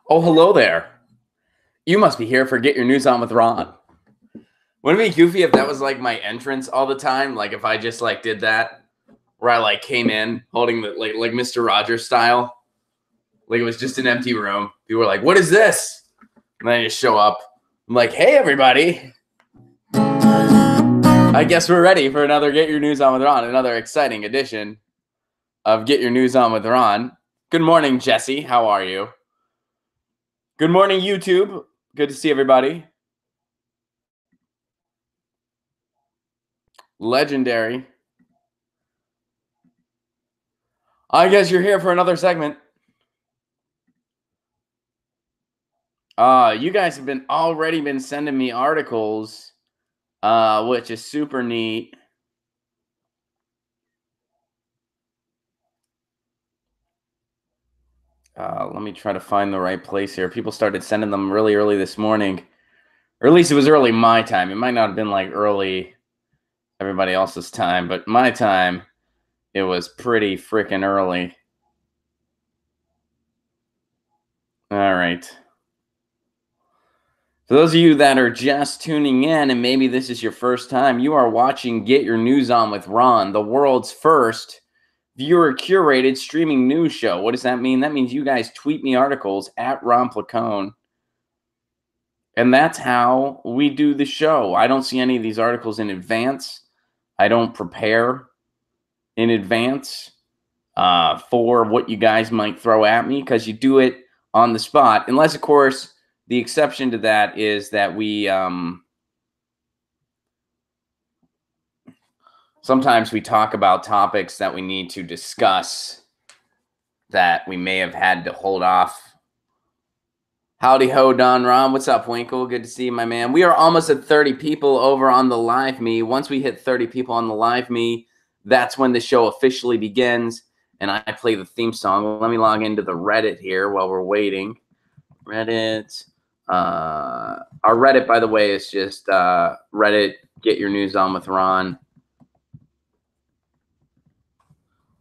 Oh, hello there. You must be here for Get Your News On with Ron. Wouldn't it be goofy if that was like my entrance all the time? Like if I just like did that, where I like came in holding the like Mr. Rogers style, like it was just an empty room. People were like, "What is this?" And then I just show up. I'm like, "Hey, everybody! I guess we're ready for another Get Your News On with Ron, another exciting edition of Get Your News On with Ron." Good morning, Jesse. How are you? Good morning, YouTube. Good to see everybody. Legendary. I guess you're here for another segment. You guys have already been sending me articles, which is super neat. Let me try to find the right place here. People started sending them really early this morning, or at least it was early my time. It might not have been like early everybody else's time, but my time, it was pretty freaking early. All right. For those of you that are just tuning in, and maybe this is your first time, you are watching Get Your News On with Ron, the world's first viewer-curated streaming news show. What does that mean? That means you guys tweet me articles at Ron Placone, and that's how we do the show. I don't see any of these articles in advance. I don't prepare in advance for what you guys might throw at me, because you do it on the spot, unless, of course, the exception to that is that we sometimes we talk about topics that we need to discuss that we may have had to hold off. Howdy ho, Don Ron. What's up, Winkle? Good to see you, my man. We are almost at 30 people over on the live me. Once we hit 30 people on the live me, that's when the show officially begins, and I play the theme song. Let me log into the Reddit here while we're waiting. Reddit. Our Reddit, by the way, is just Reddit Get Your News On with Ron.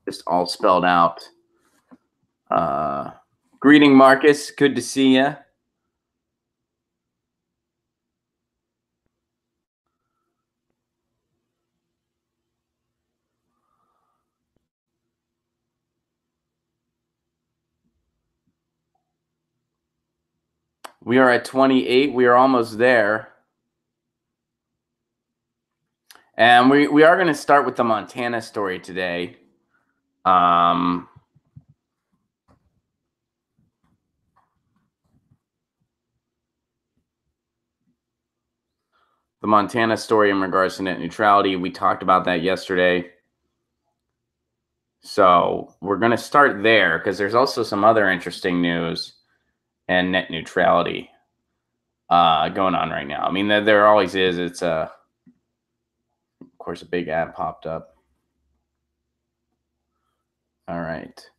Just all spelled out. Greeting, Marcus. Good to see you. We are at 28. We are almost there. And we are going to start with the Montana story today. The Montana story in regards to net neutrality. We talked about that yesterday. So we're going to start there because there's also some other interesting news and net neutrality going on right now. I mean, there always is. It's of course, a big ad popped up. All right.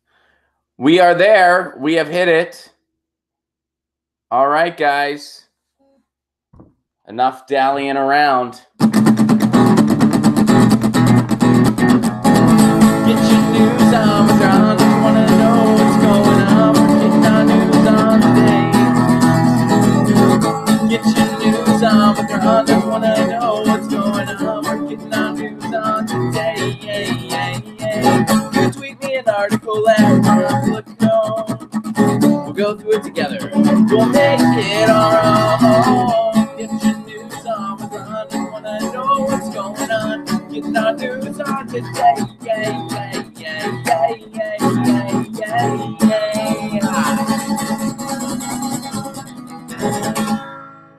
We are there. We have hit it. All right, guys. Enough dallying around. Get your news on with Ron. Just want to know what's going on. We're getting our news on today. Get your news on with Ron. Just want to know what's going on. We're getting our news on today. You tweet me an article at Placone. We'll go through it together. We'll make it our own. Get your news on with Ron. Just want to know what's going on. Getting our news on today.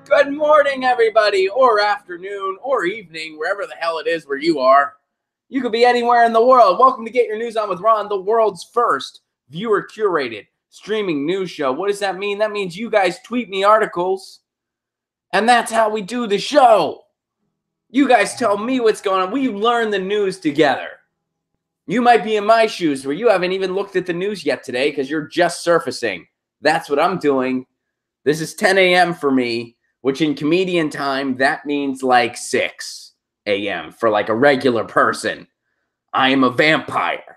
Good morning, everybody, or afternoon, or evening, wherever the hell it is where you are. You could be anywhere in the world. Welcome to Get Your News On with Ron, the world's first viewer-curated streaming news show. What does that mean? That means you guys tweet me articles, and that's how we do the show. You guys tell me what's going on. We learn the news together. You might be in my shoes where you haven't even looked at the news yet today because you're just surfacing. That's what I'm doing. This is 10 a.m. for me which in comedian time, that means like 6 a.m. for like a regular person. I am a vampire.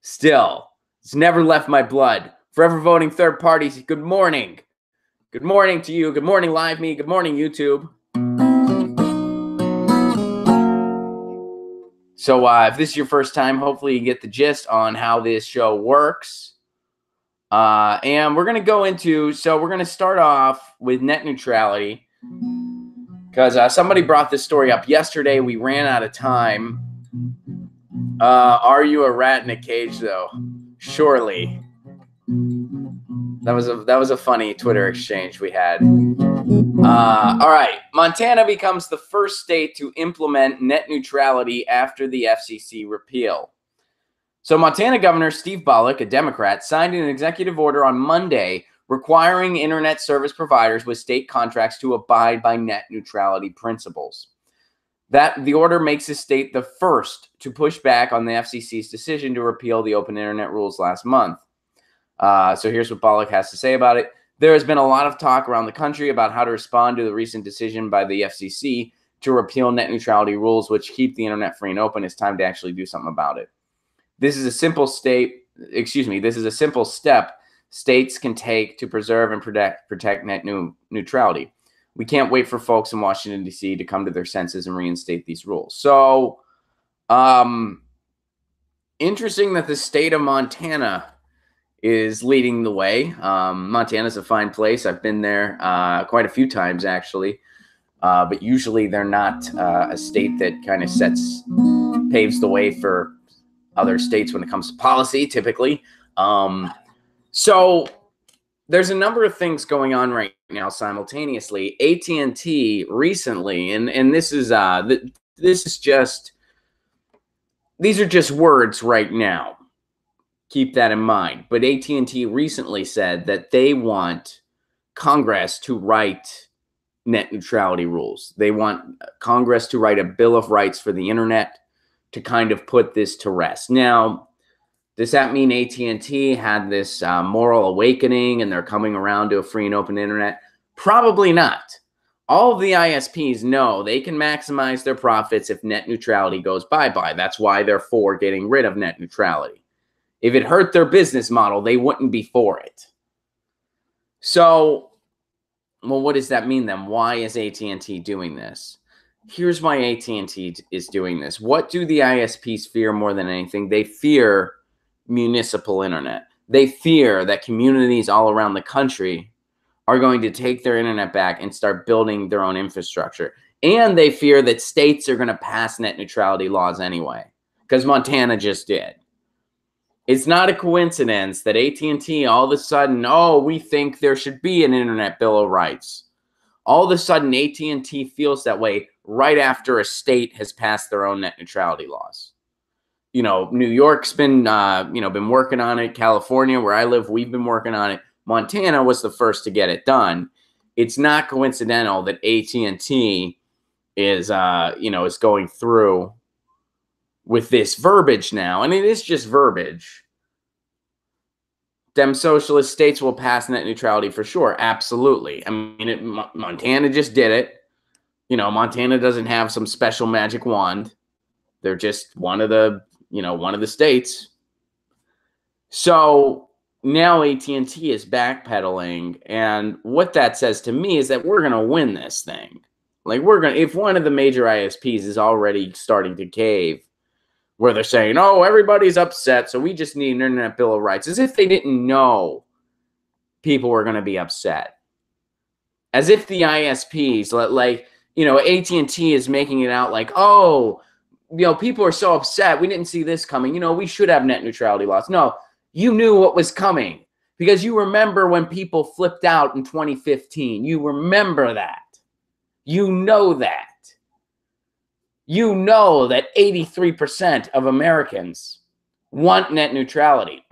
Still, it's never left my blood. Forever voting third parties. Good morning. Good morning to you. Good morning, Live Me. Good morning, YouTube. So if this is your first time, hopefully you get the gist on how this show works. And we're going to go into, so we're going to start off with net neutrality because somebody brought this story up yesterday. We ran out of time. Are you a rat in a cage, though? Surely. That was a funny Twitter exchange we had. All right. Montana becomes the first state to implement net neutrality after the FCC repeal. So Montana Governor Steve Bullock, a Democrat, signed an executive order on Monday requiring internet service providers with state contracts to abide by net neutrality principles. That the order makes the state the first to push back on the FCC's decision to repeal the open internet rules last month. So here's what Bullock has to say about it. There has been a lot of talk around the country about how to respond to the recent decision by the FCC to repeal net neutrality rules, which keep the internet free and open. It's time to actually do something about it. This is a simple step states can take to preserve and protect net neutrality. We can't wait for folks in Washington, D.C. to come to their senses and reinstate these rules. So, interesting that the state of Montana is leading the way. Montana's a fine place. I've been there quite a few times, actually. But usually they're not a state that kind of paves the way for other states when it comes to policy, typically. So there's a number of things going on right now simultaneously. AT&T recently, and these are just words right now. Keep that in mind. But AT&T recently said that they want Congress to write net neutrality rules. They want Congress to write a Bill of Rights for the internet to kind of put this to rest. Now, does that mean AT&T had this moral awakening and they're coming around to a free and open internet? Probably not. All of the ISPs know they can maximize their profits if net neutrality goes bye-bye. That's why they're for getting rid of net neutrality. If it hurt their business model, they wouldn't be for it. So, well, what does that mean then? Why is AT&T doing this? Here's why AT&T is doing this. What do the ISPs fear more than anything? They fear municipal internet. They fear that communities all around the country are going to take their internet back and start building their own infrastructure. And they fear that states are going to pass net neutrality laws anyway, because Montana just did. It's not a coincidence that AT&T all of a sudden, oh, we think there should be an internet bill of rights. All of a sudden, AT&T feels that way right after a state has passed their own net neutrality laws. You know, New York's been, been working on it. California, where I live, we've been working on it. Montana was the first to get it done. It's not coincidental that AT&T is going through with this verbiage now, and it is just verbiage. Them socialist states will pass net neutrality for sure. Absolutely. I mean, Montana just did it. You know, Montana doesn't have some special magic wand. They're just one of the states. So now AT&T is backpedaling, and what that says to me is that we're going to win this thing. Like, if one of the major ISPs is already starting to cave, where they're saying, oh, everybody's upset, so we just need an internet bill of rights, as if they didn't know people were going to be upset. As if the ISPs, AT&T is making it out like, oh, people are so upset, we didn't see this coming. We should have net neutrality laws. No, you knew what was coming, because you remember when people flipped out in 2015. You remember that. You know that. You know that 83% of Americans want net neutrality.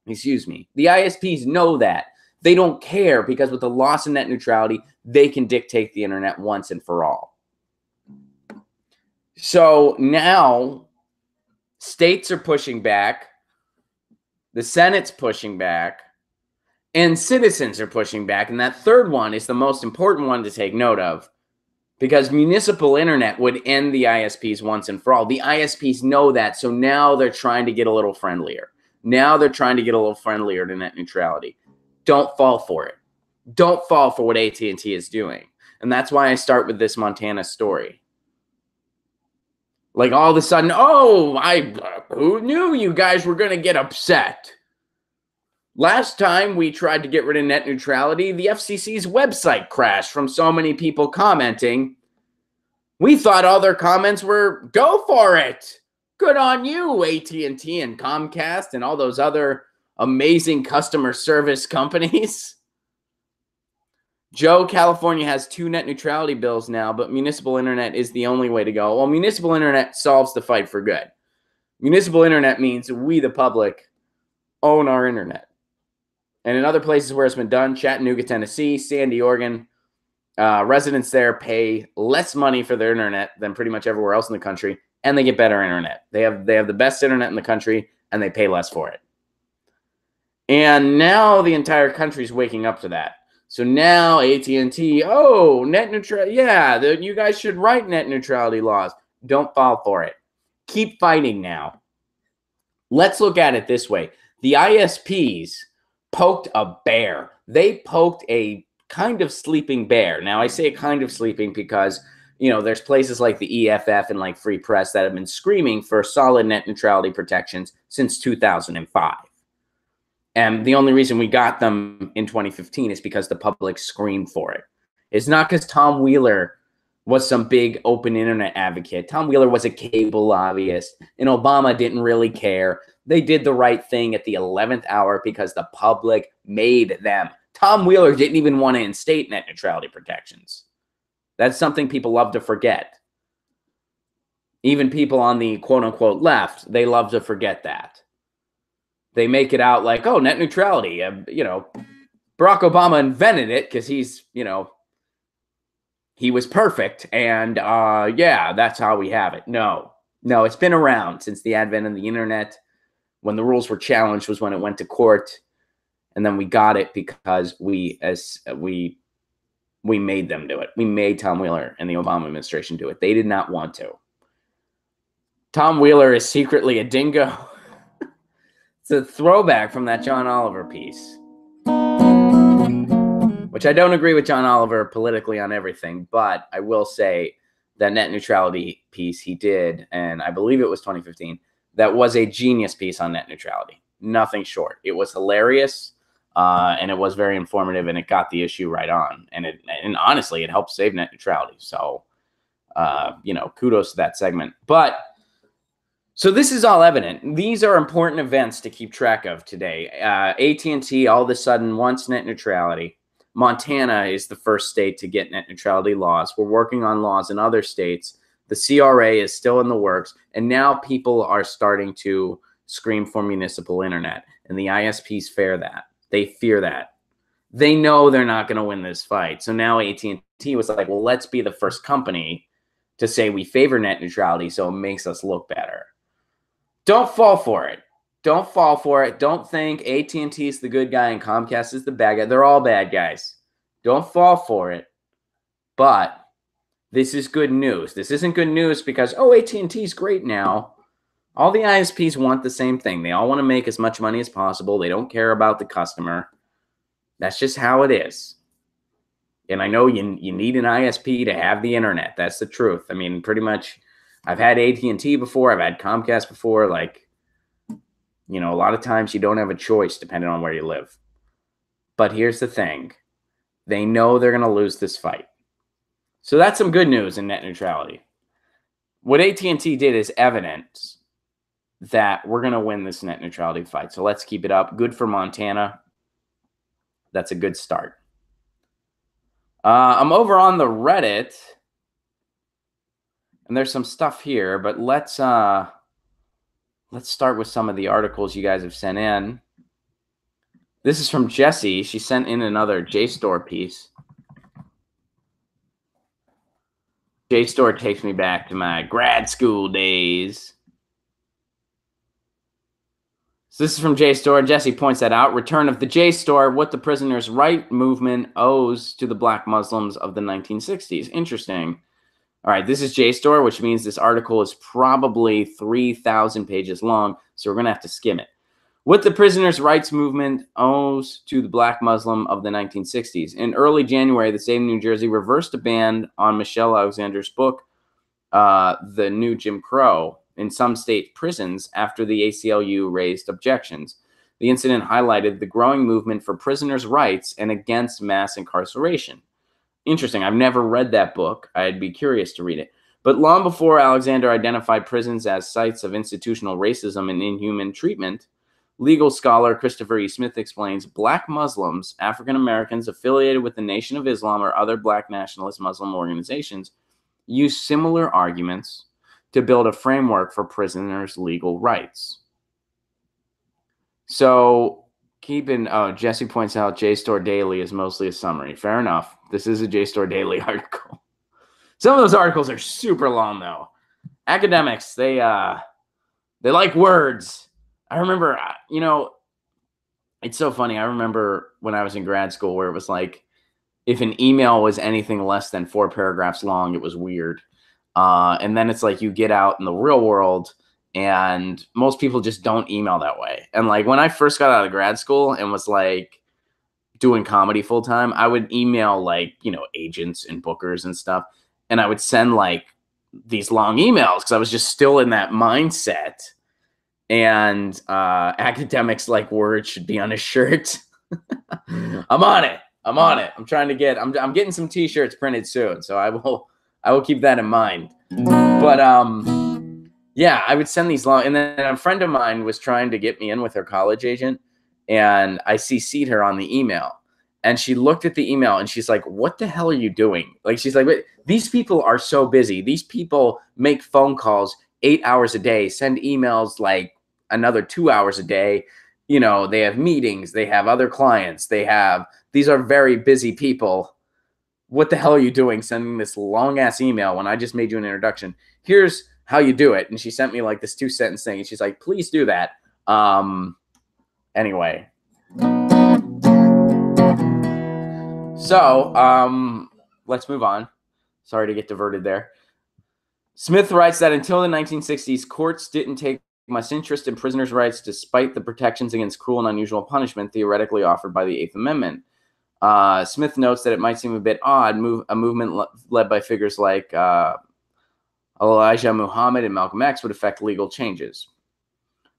Excuse me. The ISPs know that. They don't care, because with the loss of net neutrality, they can dictate the internet once and for all. So now states are pushing back. The Senate's pushing back. And citizens are pushing back. And that third one is the most important one to take note of, because municipal internet would end the ISPs once and for all. The ISPs know that, so now they're trying to get a little friendlier. Now they're trying to get a little friendlier to net neutrality. Don't fall for it. Don't fall for what AT&T is doing. And that's why I start with this Montana story. Like all of a sudden, oh, who knew you guys were going to get upset? Last time we tried to get rid of net neutrality, the FCC's website crashed from so many people commenting. We thought all their comments were, go for it. Good on you, AT&T and Comcast and all those other amazing customer service companies. Joe, California has 2 net neutrality bills now, but municipal internet is the only way to go. Well, municipal internet solves the fight for good. Municipal internet means we, the public, own our internet. And in other places where it's been done, Chattanooga, Tennessee, Sandy, Oregon, residents there pay less money for their internet than pretty much everywhere else in the country, and they get better internet. They have the best internet in the country, and they pay less for it. And now the entire country is waking up to that. So now AT&T, oh, net neutrality, yeah, you guys should write net neutrality laws. Don't fall for it. Keep fighting now. Let's look at it this way. The ISPs poked a bear. They poked a kind of sleeping bear. Now, I say kind of sleeping because, you know, there's places like the EFF and like Free Press that have been screaming for solid net neutrality protections since 2005. And the only reason we got them in 2015 is because the public screamed for it. It's not because Tom Wheeler was some big open internet advocate. Tom Wheeler was a cable lobbyist, and Obama didn't really care. They did the right thing at the 11th hour because the public made them. Tom Wheeler didn't even want to instate net neutrality protections. That's something people love to forget. Even people on the quote-unquote left, they love to forget that. They make it out like, oh, net neutrality, you know, Barack Obama invented it because he's, you know, he was perfect. And yeah, that's how we have it. No, it's been around since the advent of the internet. When the rules were challenged was when it went to court. And then we got it because we made them do it. We made Tom Wheeler and the Obama administration do it. They did not want to. Tom Wheeler is secretly a dingo. It's a throwback from that John Oliver piece, which I don't agree with John Oliver politically on everything, but I will say that net neutrality piece he did, and I believe it was 2015, that was a genius piece on net neutrality. Nothing short. It was hilarious, and it was very informative, and it got the issue right on. And honestly, it helped save net neutrality. So, you know, kudos to that segment. But so this is all evident. These are important events to keep track of today. AT&T all of a sudden wants net neutrality. Montana is the first state to get net neutrality laws. We're working on laws in other states. The CRA is still in the works. And now people are starting to scream for municipal internet. And the ISPs fear that. They fear that. They know they're not going to win this fight. So now AT&T was like, well, let's be the first company to say we favor net neutrality so it makes us look better. Don't fall for it. Don't fall for it. Don't think AT&T is the good guy and Comcast is the bad guy. They're all bad guys. Don't fall for it. But this is good news. This isn't good news because, oh, AT&T is great now. All the ISPs want the same thing. They all want to make as much money as possible. They don't care about the customer. That's just how it is. And I know you need an ISP to have the internet. That's the truth. I mean, pretty much, I've had AT&T before. I've had Comcast before. Like, you know, a lot of times you don't have a choice depending on where you live. But here's the thing. They know they're going to lose this fight. So that's some good news in net neutrality. What AT&T did is evidence that we're going to win this net neutrality fight. So let's keep it up. Good for Montana. That's a good start. I'm over on the Reddit. And there's some stuff here, but let's start with some of the articles you guys have sent in. This is from Jessie. She sent in another JSTOR piece. JSTOR takes me back to my grad school days. So this is from JSTOR. Jesse points that out. Return of the JSTOR, what the prisoners' right movement owes to the black Muslims of the 1960s. Interesting. All right, this is JSTOR, which means this article is probably 3,000 pages long, so we're going to have to skim it. What the prisoners' rights movement owes to the black Muslim of the 1960s. In early January, the state of New Jersey reversed a ban on Michelle Alexander's book, The New Jim Crow, in some state prisons after the ACLU raised objections. The incident highlighted the growing movement for prisoners' rights and against mass incarceration. Interesting. I've never read that book. I'd be curious to read it. But long before Alexander identified prisons as sites of institutional racism and inhuman treatment, legal scholar Christopher E. Smith explains black Muslims, African Americans affiliated with the Nation of Islam or other black nationalist Muslim organizations, use similar arguments to build a framework for prisoners' legal rights. So Jesse points out JSTOR Daily is mostly a summary. Fair enough. This is a JSTOR Daily article. Some of those articles are super long, though. Academics, they like words. I remember, it's so funny. I remember when I was in grad school where it was like, if an email was anything less than 4 paragraphs long, it was weird. And then it's like you get out in the real world and most people just don't email that way. And like when I first got out of grad school and was like doing comedy full time, I would email like, agents and bookers and stuff. And I would send like these long emails because I was just still in that mindset. And academics like words should be on a shirt. I'm on it. I'm trying to get, I'm getting some t-shirts printed soon. So I will keep that in mind. But yeah, I would send these long, and then a friend of mine was trying to get me in with her college agent, and I CC'd her on the email, and she looked at the email and she's like, "What the hell are you doing?" Like she's like, "Wait, these people are so busy. These people make phone calls 8 hours a day, send emails like another 2 hours a day. They have meetings, they have other clients, these are very busy people. What the hell are you doing sending this long ass email when I just made you an introduction? Here's how you do it." And she sent me like this 2-sentence thing. And she's like, "Please do that." Anyway. So, let's move on. Sorry to get diverted there. Smith writes that until the 1960s, courts didn't take much interest in prisoners' rights despite the protections against cruel and unusual punishment theoretically offered by the Eighth Amendment. Smith notes that it might seem a bit odd, a movement led by figures like Elijah Muhammad and Malcolm X would affect legal changes.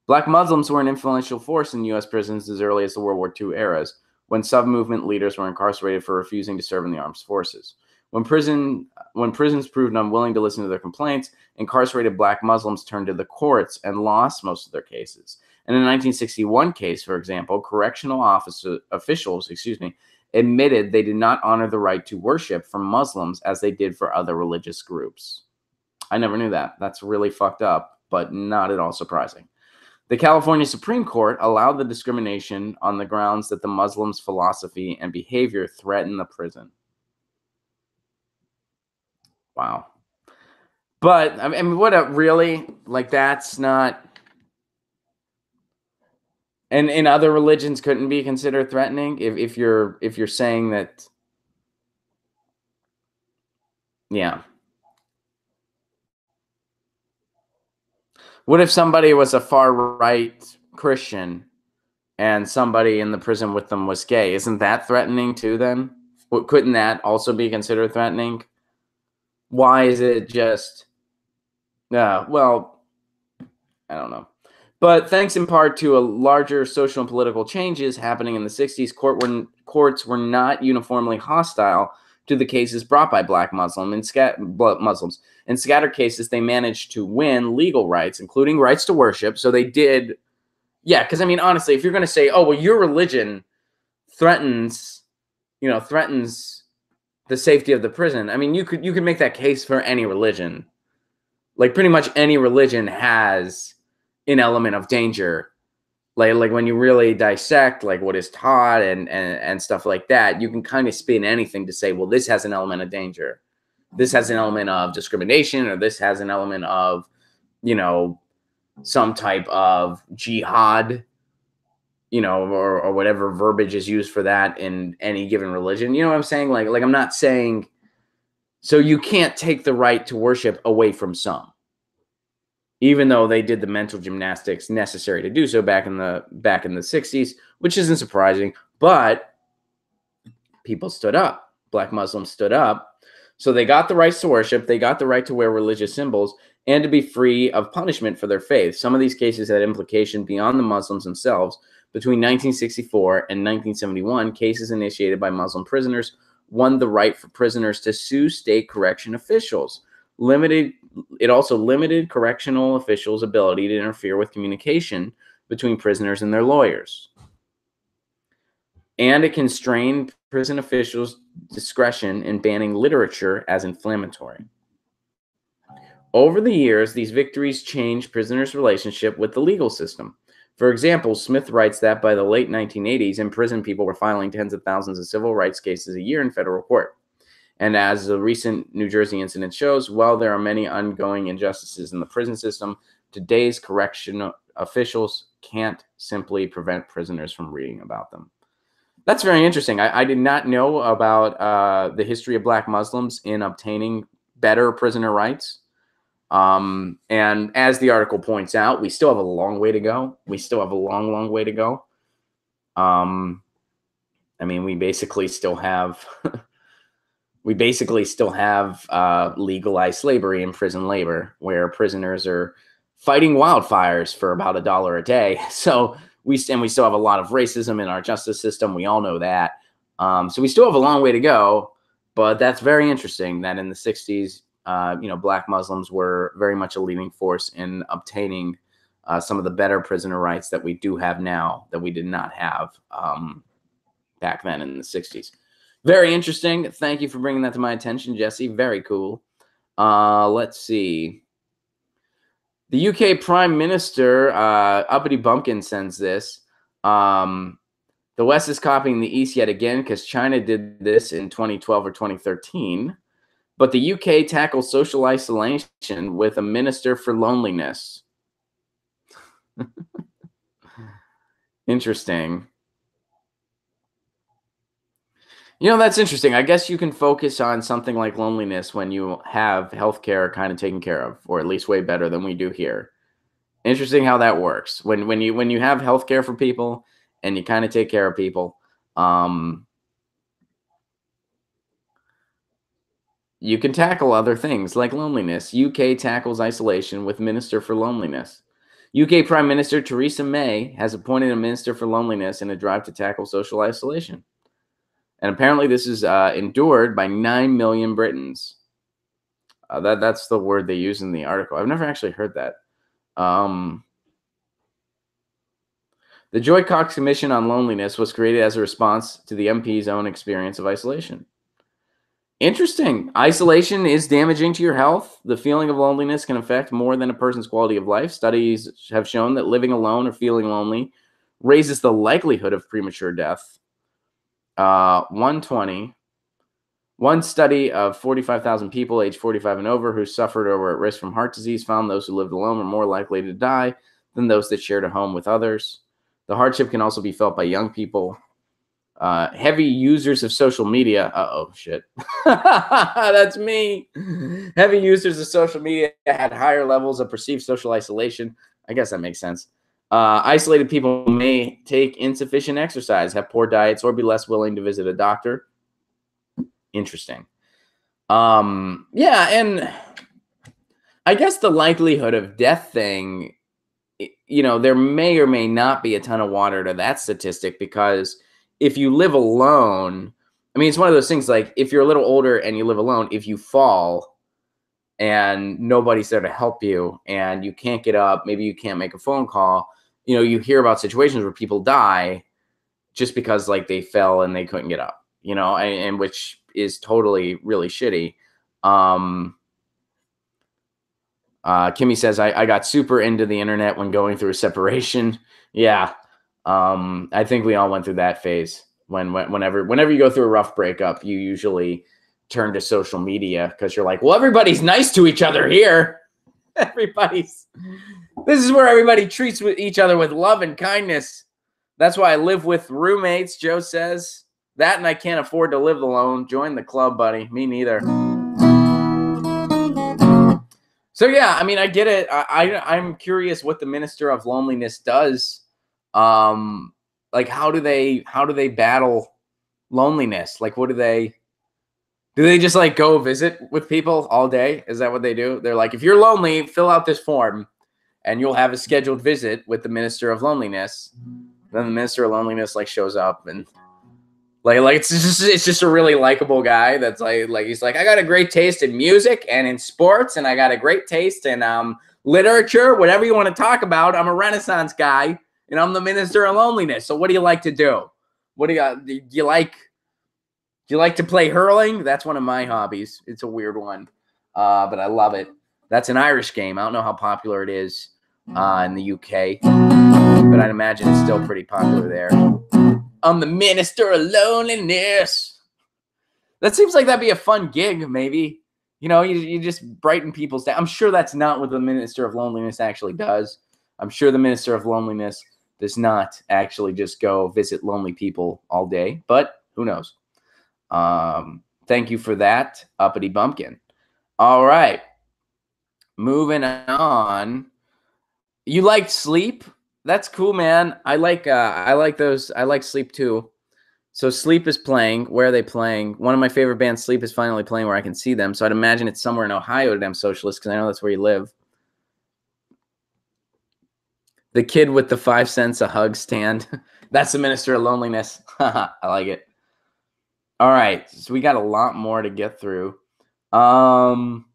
Black Muslims were an influential force in U.S. prisons as early as the World War II eras, when sub-movement leaders were incarcerated for refusing to serve in the armed forces. When prisons proved unwilling to listen to their complaints, incarcerated black Muslims turned to the courts and lost most of their cases. In a 1961 case, for example, correctional officials admitted they did not honor the right to worship for Muslims as they did for other religious groups. I never knew that. That's really fucked up, but not at all surprising. The California Supreme Court allowed the discrimination on the grounds that the Muslims' philosophy and behavior threaten the prison. Wow. But I mean, that's not. And in other religions couldn't be considered threatening if you're saying that. Yeah. What if somebody was a far right Christian and somebody in the prison with them was gay? Isn't that threatening too then? Couldn't that also be considered threatening? Why is it just, well, I don't know. But thanks in part to a larger social and political changes happening in the 60s, courts were not uniformly hostile to the cases brought by black Muslims. In scattered cases, they managed to win legal rights, including rights to worship. So they did, yeah, because I mean, honestly, if you're going to say, oh, well, your religion threatens the safety of the prison, I mean, you could make that case for any religion. Like pretty much any religion has an element of danger. Like when you really dissect like what is taught and stuff like that, you can kind of spin anything to say, well, this has an element of danger. This has an element of discrimination, or this has an element of, some type of jihad you know, or whatever verbiage is used for that in any given religion. You know what I'm saying? Like I'm not saying, so you can't take the right to worship away from some, even though they did the mental gymnastics necessary to do so back in the 60s, which isn't surprising, but people stood up. Black Muslims stood up. So they got the rights to worship, they got the right to wear religious symbols, and to be free of punishment for their faith. Some of these cases had implication beyond the Muslims themselves. Between 1964 and 1971, cases initiated by Muslim prisoners won the right for prisoners to sue state correction officials. It also limited correctional officials' ability to interfere with communication between prisoners and their lawyers. And it constrained prison officials' discretion in banning literature as inflammatory. Over the years, these victories changed prisoners' relationship with the legal system. For example, Smith writes that by the late 1980s, imprisoned people were filing tens of thousands of civil rights cases a year in federal court. And as the recent New Jersey incident shows, while there are many ongoing injustices in the prison system, today's correctional officials can't simply prevent prisoners from reading about them. That's very interesting. I did not know about the history of Black Muslims in obtaining better prisoner rights. And as the article points out, we still have a long way to go. We still have a long, long way to go. I mean, we basically still have legalized slavery and prison labor, where prisoners are fighting wildfires for about $1 a day. So we still have a lot of racism in our justice system. We all know that. So we still have a long way to go. But that's very interesting that in the 60s, Black Muslims were very much a leading force in obtaining some of the better prisoner rights that we do have now that we did not have back then in the 60s. Very interesting. Thank you for bringing that to my attention, Jesse. Very cool. Let's see. The UK Prime Minister, Uppity Bumpkin, sends this. The West is copying the East yet again because China did this in 2012 or 2013. But the UK tackles social isolation with a minister for loneliness. Interesting. You know, that's interesting. I guess you can focus on something like loneliness when you have healthcare kind of taken care of, or at least way better than we do here. Interesting how that works. When you have healthcare for people and you kind of take care of people, you can tackle other things like loneliness. UK tackles isolation with Minister for Loneliness. UK Prime Minister Theresa May has appointed a Minister for Loneliness in a drive to tackle social isolation. And apparently this is endured by 9 million Britons. That's the word they use in the article. I've never actually heard that. The Joy Cox Commission on Loneliness was created as a response to the MP's own experience of isolation. Interesting. Isolation is damaging to your health. The feeling of loneliness can affect more than a person's quality of life. Studies have shown that living alone or feeling lonely raises the likelihood of premature death. 120. One study of 45,000 people aged 45 and over who suffered or were at risk from heart disease found those who lived alone were more likely to die than those that shared a home with others. The hardship can also be felt by young people. Heavy users of social media. Uh-oh, shit. That's me. Heavy users of social media had higher levels of perceived social isolation. I guess that makes sense. Isolated people may take insufficient exercise, have poor diets, or be less willing to visit a doctor. Interesting. Yeah, and I guess the likelihood of death thing, there may or may not be a ton of water to that statistic, because if you live alone, I mean, it's one of those things, like if you're a little older and you live alone, if you fall and nobody's there to help you and you can't get up, maybe you can't make a phone call, you hear about situations where people die just because like they fell and they couldn't get up, and which is totally really shitty. Kimmy says, I got super into the internet when going through a separation. Yeah. I think we all went through that phase. Whenever you go through a rough breakup, you usually turn to social media because you're like, well, everybody's nice to each other here. This is where everybody treats each other with love and kindness. That's why I live with roommates, Joe says. That and I can't afford to live alone. Join the club, buddy. Me neither. So yeah, I mean, I get it. I'm curious what the Minister of Loneliness does. Like how do they battle loneliness? Like what do they just like go visit with people all day? Is that what they do? They're like, if you're lonely, fill out this form and you'll have a scheduled visit with the Minister of Loneliness. Then the Minister of Loneliness like shows up and like it's just a really likable guy that's like he's like, I got a great taste in music and in sports, and I got a great taste in literature, whatever you want to talk about. I'm a Renaissance guy, and I'm the Minister of Loneliness. So what do you like to do? What do you like to play hurling? That's one of my hobbies. It's a weird one, but I love it. That's an Irish game. I don't know how popular it is in the UK, but I'd imagine it's still pretty popular there. I'm the Minister of Loneliness. That seems like that'd be a fun gig, maybe. You know, you just brighten people's day. I'm sure that's not what the Minister of Loneliness actually does. I'm sure the Minister of Loneliness does not actually just go visit lonely people all day, but who knows? Thank you for that, Uppity Bumpkin. All right. Moving on. You like Sleep? That's cool, man. I like those. I like Sleep too. So Sleep is playing. Where are they playing? One of my favorite bands, Sleep, is finally playing where I can see them. So I'd imagine it's somewhere in Ohio, damn socialist, because I know that's where you live. The kid with the 5 cents a hug stand. That's the Minister of Loneliness. I like it. All right. So we got a lot more to get through. I'm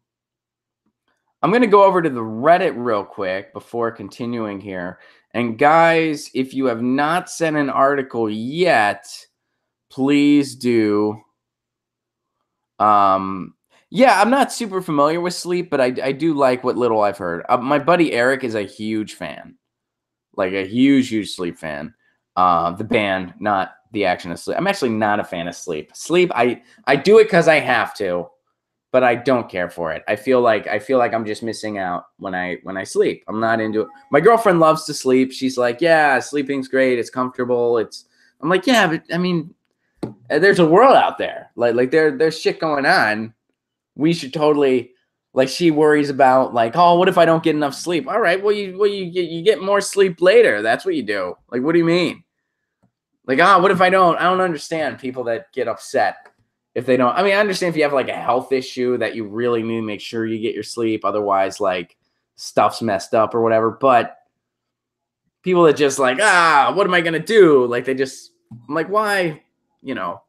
going to go over to the Reddit real quick before continuing here. And guys, if you have not sent an article yet, please do. Yeah, I'm not super familiar with Sleep, but I do like what little I've heard. My buddy Eric is a huge fan, like a huge Sleep fan. The band, not the action of Sleep. I'm actually not a fan of Sleep. Sleep, I do it because I have to, but I don't care for it. I feel like I'm just missing out when I sleep. I'm not into it. My girlfriend loves to sleep. She's like, yeah, sleeping's great. It's comfortable. I'm like, yeah, but I mean, there's a world out there. Like there's shit going on. We should totally, like, she worries about like, oh, what if I don't get enough sleep? All right, well you get more sleep later. That's what you do. Like, what do you mean? Like, what if I don't understand people that get upset if they don't. I mean, I understand if you have like a health issue that you really need to make sure you get your sleep. Otherwise, like, stuff's messed up or whatever. But people that just like, what am I going to do? Like, I'm like, why? You know,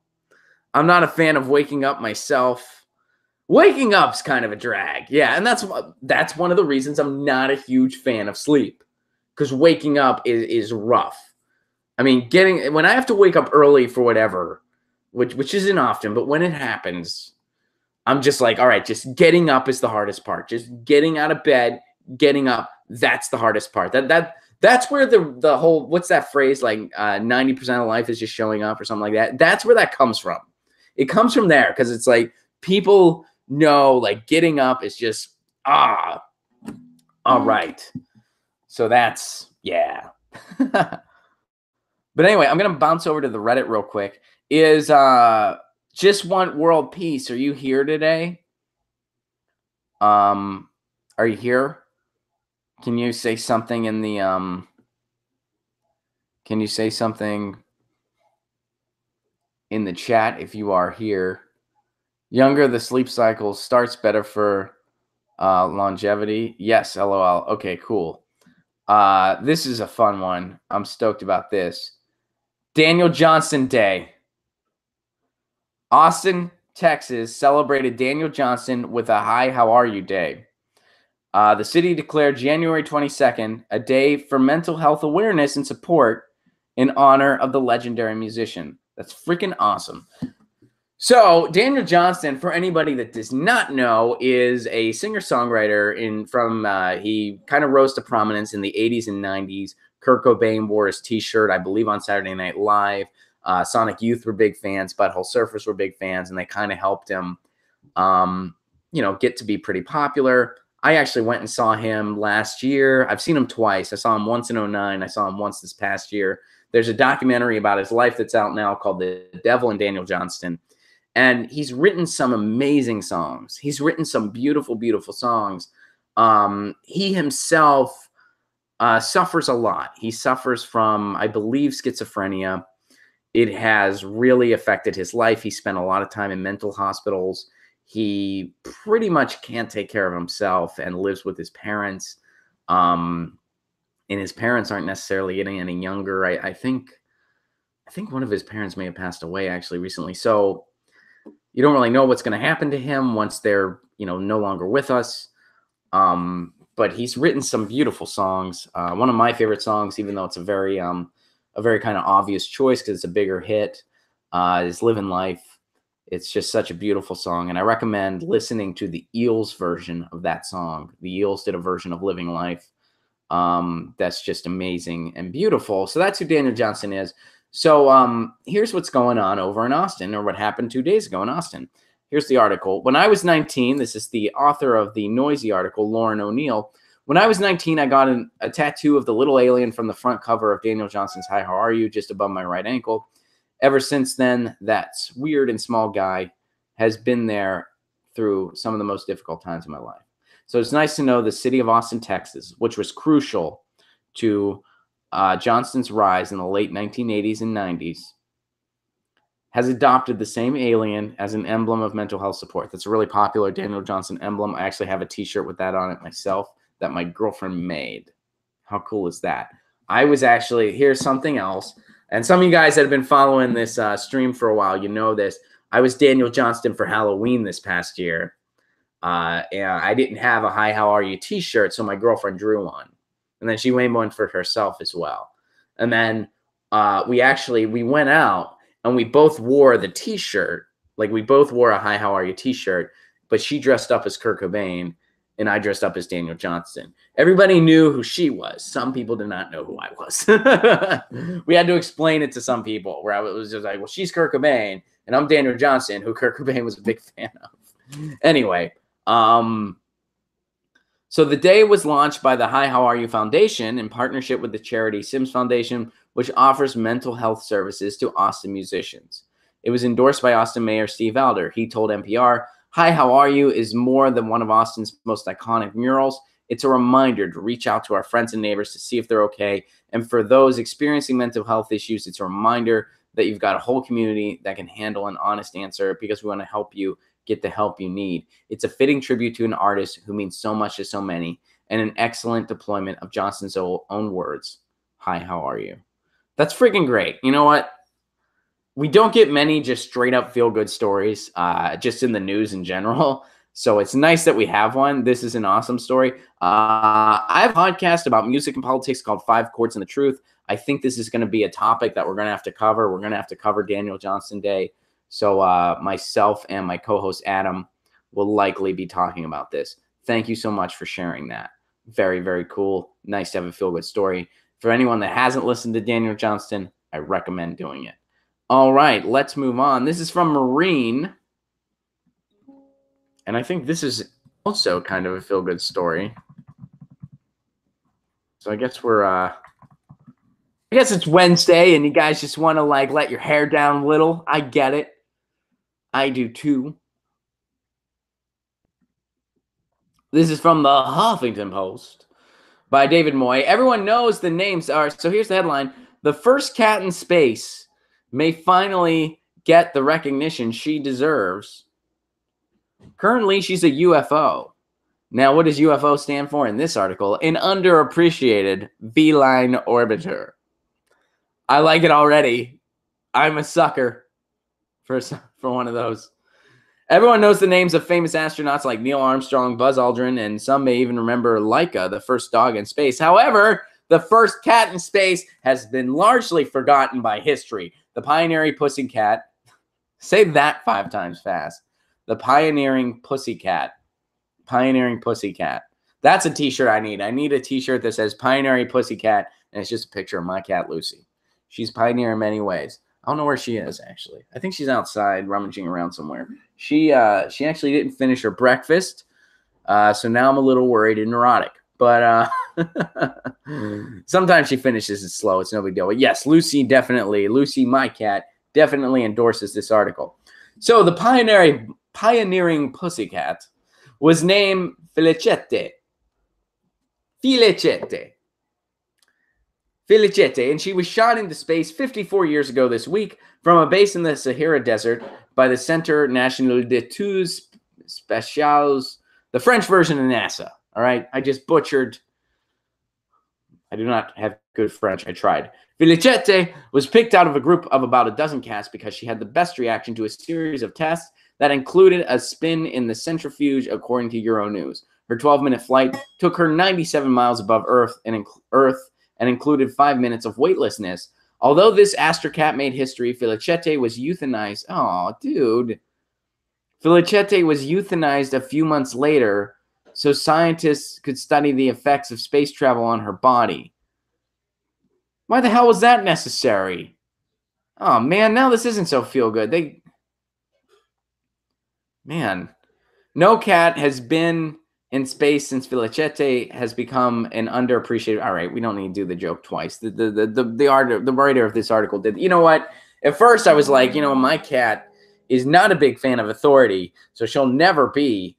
I'm not a fan of waking up myself. Waking up's kind of a drag. Yeah. And that's one of the reasons I'm not a huge fan of sleep, because waking up is rough. I mean, when I have to wake up early for whatever, which isn't often, but when it happens, I'm just like, all right, just getting up is the hardest part. Just getting out of bed, getting up, that's the hardest part. That's where the whole, what's that phrase, like 90% of life is just showing up or something like that. That's where that comes from. It comes from there, because it's like people know like getting up is just, all right. So that's, yeah. But anyway, I'm going to bounce over to the Reddit real quick. Is just want world peace. Are you here today? Are you here? Can you say something in the can you say something in the chat if you are here? Younger the sleep cycle starts, better for longevity. Yes, LOL. Okay, cool. This is a fun one. I'm stoked about this. Daniel Johnston Day. Austin, Texas celebrated Daniel Johnston with a Hi, How Are You Day. The city declared January 22nd a day for mental health awareness and support in honor of the legendary musician. That's freaking awesome. So Daniel Johnston, for anybody that does not know, is a singer-songwriter he kind of rose to prominence in the 80s and 90s. Kurt Cobain wore his t-shirt, I believe, on Saturday Night Live. Sonic Youth were big fans. Butthole Surfers were big fans, and they kind of helped him, get to be pretty popular. I actually went and saw him last year. I've seen him twice. I saw him once in 2009. I saw him once this past year. There's a documentary about his life that's out now called The Devil and Daniel Johnston. And he's written some amazing songs. He's written some beautiful, beautiful songs. He himself suffers a lot. He suffers from, I believe, schizophrenia. It has really affected his life. He spent a lot of time in mental hospitals. He pretty much can't take care of himself and lives with his parents. And his parents aren't necessarily getting any younger. I think one of his parents may have passed away actually recently. So you don't really know what's going to happen to him once they're, no longer with us. But he's written some beautiful songs. One of my favorite songs, even though it's a very kind of obvious choice because it's a bigger hit, is Living Life. It's just such a beautiful song. And I recommend listening to the Eels version of that song. The Eels did a version of Living Life. That's just amazing and beautiful. So that's who Daniel Johnston is. So here's what's going on over in Austin, or what happened 2 days ago in Austin. Here's the article. When I was 19, this is the author of the noisy article, Lauren O'Neill. When I was 19, I got a tattoo of the little alien from the front cover of Daniel Johnston's Hi, How Are You? Just above my right ankle. Ever since then, that weird and small guy has been there through some of the most difficult times in my life. So it's nice to know the city of Austin, Texas, which was crucial to Johnston's rise in the late 1980s and 90s, has adopted the same alien as an emblem of mental health support. That's a really popular Daniel Johnston emblem. I actually have a t-shirt with that on it myself that my girlfriend made. How cool is that? I was actually, here's something else. And some of you guys that have been following this stream for a while, you know this. I was Daniel Johnston for Halloween this past year. And I didn't have a Hi, How Are You t-shirt, so my girlfriend drew one. And then she made one for herself as well. And then we went out and we both wore the t-shirt. Like we both wore a Hi, How Are You t-shirt, but she dressed up as Kurt Cobain and I dressed up as Daniel Johnston. Everybody knew who she was. Some people did not know who I was. We had to explain it to some people where I was just like, well, she's Kurt Cobain and I'm Daniel Johnston, who Kurt Cobain was a big fan of. Anyway, so the day was launched by the Hi, How Are You Foundation in partnership with the charity Sims Foundation, which offers mental health services to Austin musicians. It was endorsed by Austin Mayor Steve Adler. He told NPR, Hi, How Are You is more than one of Austin's most iconic murals. It's a reminder to reach out to our friends and neighbors to see if they're okay. And for those experiencing mental health issues, it's a reminder that you've got a whole community that can handle an honest answer because we want to help you get the help you need. It's a fitting tribute to an artist who means so much to so many and an excellent deployment of Johnston's own words. Hi, how are you? That's freaking great. You know what? We don't get many just straight up feel good stories just in the news in general. So it's nice that we have one. This is an awesome story. I have a podcast about music and politics called 5 Chords and the Truth. I think this is going to be a topic that we're going to have to cover. We're going to have to cover Daniel Johnston Day. So myself and my co-host Adam will likely be talking about this. Thank you so much for sharing that. Very, very cool. Nice to have a feel-good story. For anyone that hasn't listened to Daniel Johnston, I recommend doing it. All right, let's move on. This is from Marine. And I think this is also kind of a feel-good story. So I guess it's Wednesday and you guys just want to like let your hair down a little. I get it. I do too. This is from the Huffington Post by David Moy. Everyone knows the names are. So here's the headline. The first cat in space may finally get the recognition she deserves. Currently, she's a UFO. Now, what does UFO stand for in this article? An underappreciated feline orbiter. I like it already. I'm a sucker for one of those. Everyone knows the names of famous astronauts like Neil Armstrong, Buzz Aldrin, and some may even remember Laika, the first dog in space. However, the first cat in space has been largely forgotten by history. The pioneering pussycat. Say that 5 times fast. The pioneering pussycat. Pioneering pussycat. That's a t-shirt I need. I need a t-shirt that says pioneering pussycat, and it's just a picture of my cat, Lucy. She's pioneer in many ways. I don't know where she is, actually. I think she's outside rummaging around somewhere. She actually didn't finish her breakfast, so now I'm a little worried and neurotic. But Sometimes she finishes it slow. It's no big deal. But yes, Lucy, my cat, definitely endorses this article. So the pioneering pussycat was named Felicette. And she was shot into space 54 years ago this week from a base in the Sahara Desert by the Centre National d'Études Spatiales, the French version of NASA. All right, I just butchered. I do not have good French. I tried. Felicette was picked out of a group of about a dozen cats because she had the best reaction to a series of tests that included a spin in the centrifuge, according to Euronews. Her 12-minute flight took her 97 miles above Earth and included 5 minutes of weightlessness. Although this Aster cat made history, Felicette was euthanized. Oh, dude. Felicette was euthanized a few months later so scientists could study the effects of space travel on her body. Why the hell was that necessary? Oh, man, now this isn't so feel good. Man, no cat has been in space since Felicette has become an underappreciated. All right, we don't need to do the joke twice. The writer of this article did. You know what? At first, I was like, my cat is not a big fan of authority, so she'll never be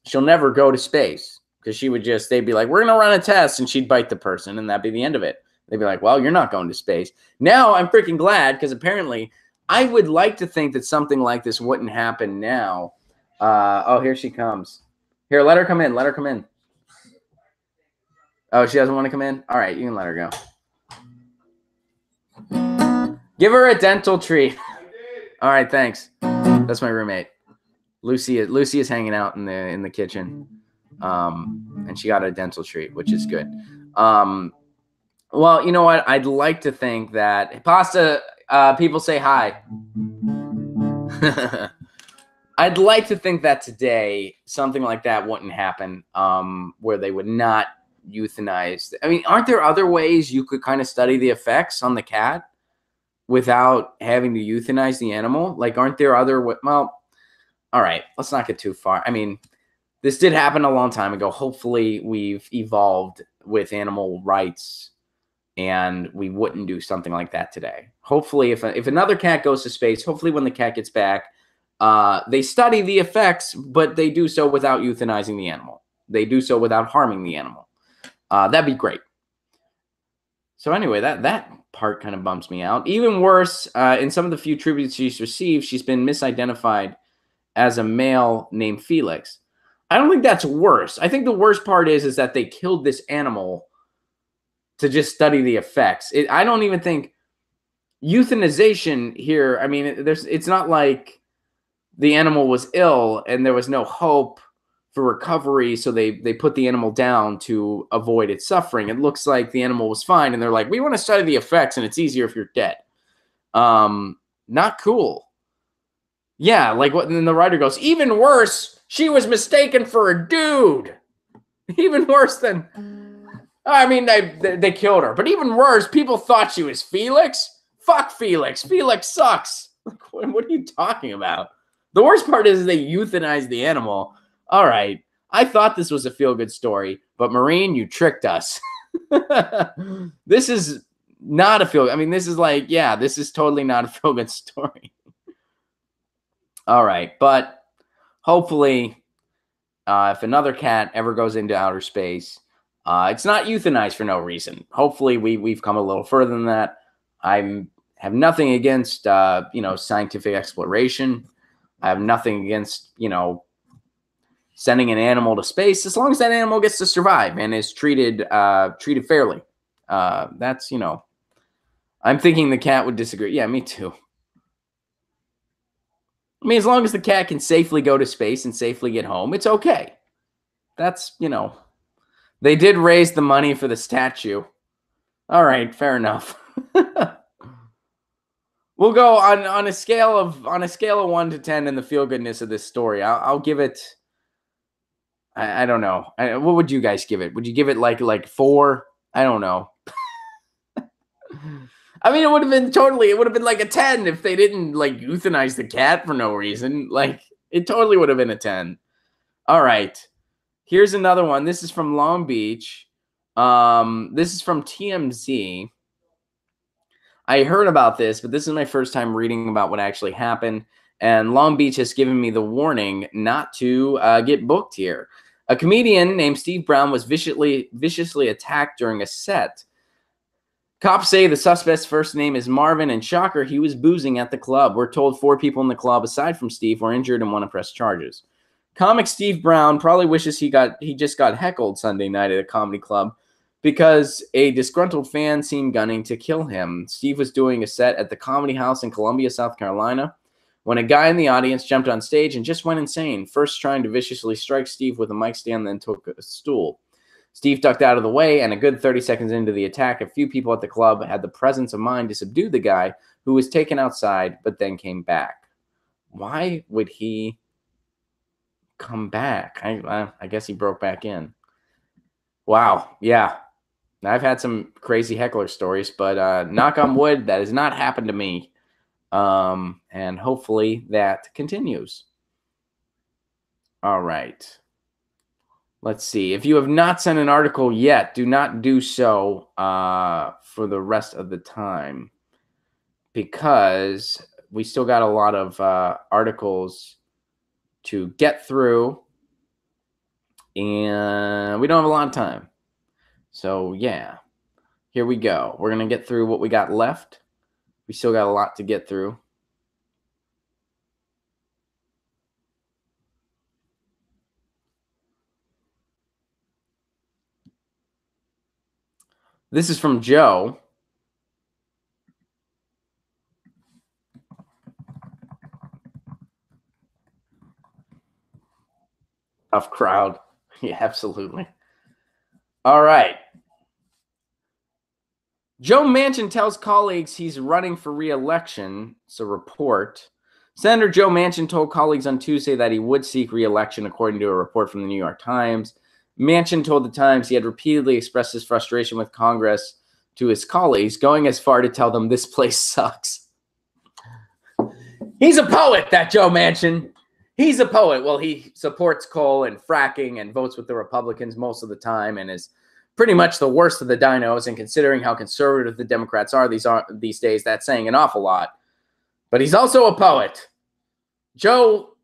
she'll never go to space because they'd be like, we're gonna run a test, and she'd bite the person, and that'd be the end of it. They'd be like, well, you're not going to space. Now I'm freaking glad because apparently I would like to think that something like this wouldn't happen now. Oh, here she comes. Here, let her come in. Let her come in. Oh, she doesn't want to come in? All right, you can let her go. Give her a dental treat. All right, thanks. That's my roommate. Lucy is hanging out in the kitchen. And she got a dental treat, which is good. Well, you know what? I'd like to think that pasta people say hi. I'd like to think that today something like that wouldn't happen, where they would not euthanize. I mean, aren't there other ways you could kind of study the effects on the cat without having to euthanize the animal? Like, aren't there other? Well, all right, let's not get too far. I mean, this did happen a long time ago. Hopefully, we've evolved with animal rights, and we wouldn't do something like that today. Hopefully, if another cat goes to space, hopefully when the cat gets back, they study the effects, but they do so without euthanizing the animal. They do so without harming the animal. That'd be great. So anyway, that part kind of bumps me out. Even worse, in some of the few tributes she's received, she's been misidentified as a male named Felix. I don't think that's worse. I think the worst part is that they killed this animal to just study the effects. I don't even think euthanization here, I mean, it's not like the animal was ill and there was no hope for recovery, so they put the animal down to avoid its suffering. It looks like the animal was fine, and they're like, we want to study the effects, and it's easier if you're dead. Not cool. Yeah, like what? And then the writer goes, even worse, she was mistaken for a dude. Even worse than, I mean, they killed her. But even worse, people thought she was Felix. Fuck Felix. Felix sucks. Like, what are you talking about? The worst part is they euthanized the animal. All right. I thought this was a feel-good story, but Maureen, you tricked us. This is not a feel. I mean, this is like, yeah, this is totally not a feel-good story. All right. But hopefully, if another cat ever goes into outer space, it's not euthanized for no reason. Hopefully, we've come a little further than that. I have nothing against, scientific exploration. I have nothing against, sending an animal to space, as long as that animal gets to survive and is treated fairly. That's, I'm thinking the cat would disagree. Yeah, me too. I mean, as long as the cat can safely go to space and safely get home, it's okay. That's, they did raise the money for the statue. All right, fair enough. We'll go on a scale of 1 to 10 in the feel goodness of this story. I'll give it. I don't know. What would you guys give it? Would you give it like 4? I don't know. I mean, it would have been like a 10 if they didn't euthanize the cat for no reason. Like, it totally would have been a 10. All right. Here's another one. This is from Long Beach. This is from TMZ. I heard about this, but this is my first time reading about what actually happened. And Long Beach has given me the warning not to get booked here. A comedian named Steve Brown was viciously attacked during a set. Cops say the suspect's first name is Marvin, and shocker, he was boozing at the club. We're told 4 people in the club, aside from Steve, were injured and want to press charges. Comic Steve Brown probably wishes he just got heckled Sunday night at a comedy club because a disgruntled fan seemed gunning to kill him. Steve was doing a set at the Comedy House in Columbia, South Carolina, when a guy in the audience jumped on stage and just went insane, first trying to viciously strike Steve with a mic stand, then took a stool. Steve ducked out of the way, and a good 30 seconds into the attack, a few people at the club had the presence of mind to subdue the guy, who was taken outside but then came back. Why would he come back? I guess he broke back in. Wow, yeah. I've had some crazy heckler stories, but knock on wood, that has not happened to me. And hopefully that continues. All right. Let's see. If you have not sent an article yet, do not do so for the rest of the time, because we still got a lot of articles to get through, and we don't have a lot of time. So, yeah, here we go. We're going to get through what we got left. We still got a lot to get through. This is from Joe. Tough crowd. Yeah, absolutely. All right. Joe Manchin tells colleagues he's running for re-election. It's a report. Senator Joe Manchin told colleagues on Tuesday that he would seek re-election, according to a report from the New York Times. Manchin told the Times he had repeatedly expressed his frustration with Congress to his colleagues, going as far to tell them this place sucks. He's a poet, that Joe Manchin. He's a poet. Well, he supports coal and fracking and votes with the Republicans most of the time and is pretty much the worst of the dinos. And considering how conservative the Democrats are these days, that's saying an awful lot. But he's also a poet. Joe,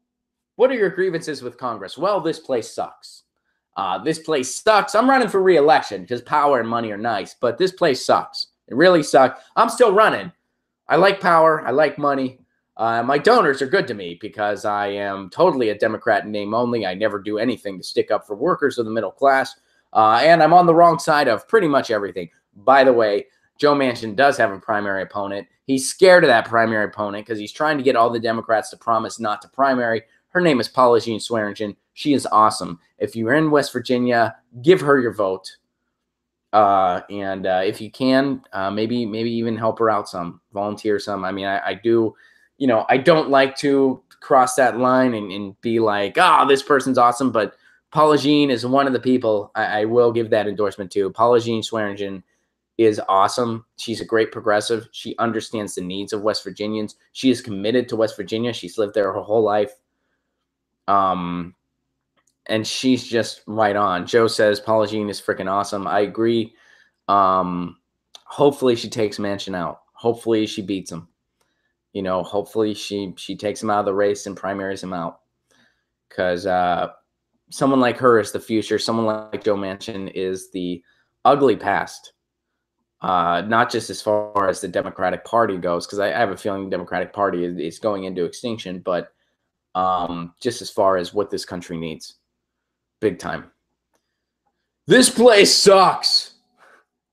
what are your grievances with Congress? Well, this place sucks. This place sucks. I'm running for re-election because power and money are nice, but this place sucks. It really sucks. I'm still running. I like power. I like money. My donors are good to me because I am totally a Democrat in name only. I never do anything to stick up for workers or the middle class. And I'm on the wrong side of pretty much everything. By the way, Joe Manchin does have a primary opponent. He's scared of that primary opponent because he's trying to get all the Democrats to promise not to primary. Her name is Placone Swearingen. She is awesome. If you're in West Virginia, give her your vote. And if you can, maybe even help her out some, volunteer some. I mean, I do, you know, I don't like to cross that line and be like, this person's awesome. But Placone is one of the people I will give that endorsement to. Placone Swearingen is awesome. She's a great progressive. She understands the needs of West Virginians. She is committed to West Virginia. She's lived there her whole life. And she's just right on. Joe says Placone is freaking awesome. I agree. Hopefully she takes Manchin out. Hopefully she beats him. You know, hopefully she takes him out of the race and primaries him out. Because someone like her is the future. Someone like Joe Manchin is the ugly past. Not just as far as the Democratic Party goes, because I have a feeling the Democratic Party is going into extinction, but just as far as what this country needs. Big time. This place sucks.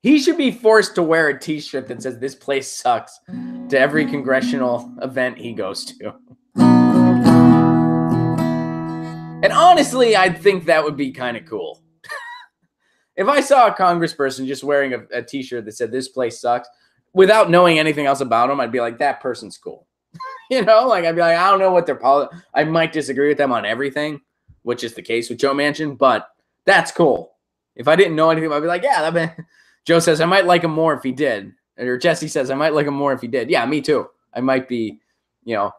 He should be forced to wear a t-shirt that says this place sucks to every congressional event he goes to. And honestly, I think that would be kind of cool. If I saw a congressperson just wearing a t-shirt that said this place sucks, without knowing anything else about him, I'd be like, that person's cool. You know, like I'd be like, I don't know what their I might disagree with them on everything, which is the case with Joe Manchin, but that's cool. If I didn't know anything, I'd be like, yeah, Joe says I might like him more if he did. Or Jesse says I might like him more if he did. Yeah, me too. I might be, you know,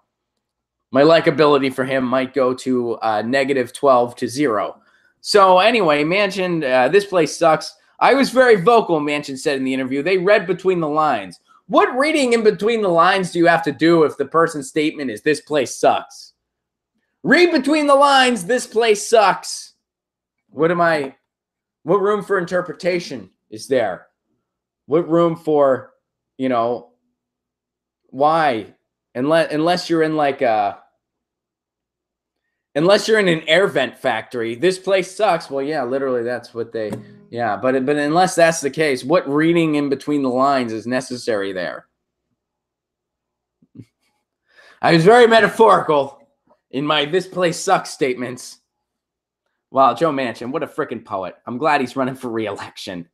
my likability for him might go to -12 to 0. So anyway, Manchin, this place sucks. I was very vocal, Manchin said in the interview. They read between the lines. What reading in between the lines do you have to do if the person's statement is this place sucks? Read between the lines, this place sucks. What room for interpretation is there? What room for, why? Unless you're in unless you're in an air vent factory, this place sucks. Well, yeah, literally that's what but unless that's the case, what reading in between the lines is necessary there? I was very metaphorical in my this place sucks statements. Wow, Joe Manchin, what a freaking poet. I'm glad he's running for re-election.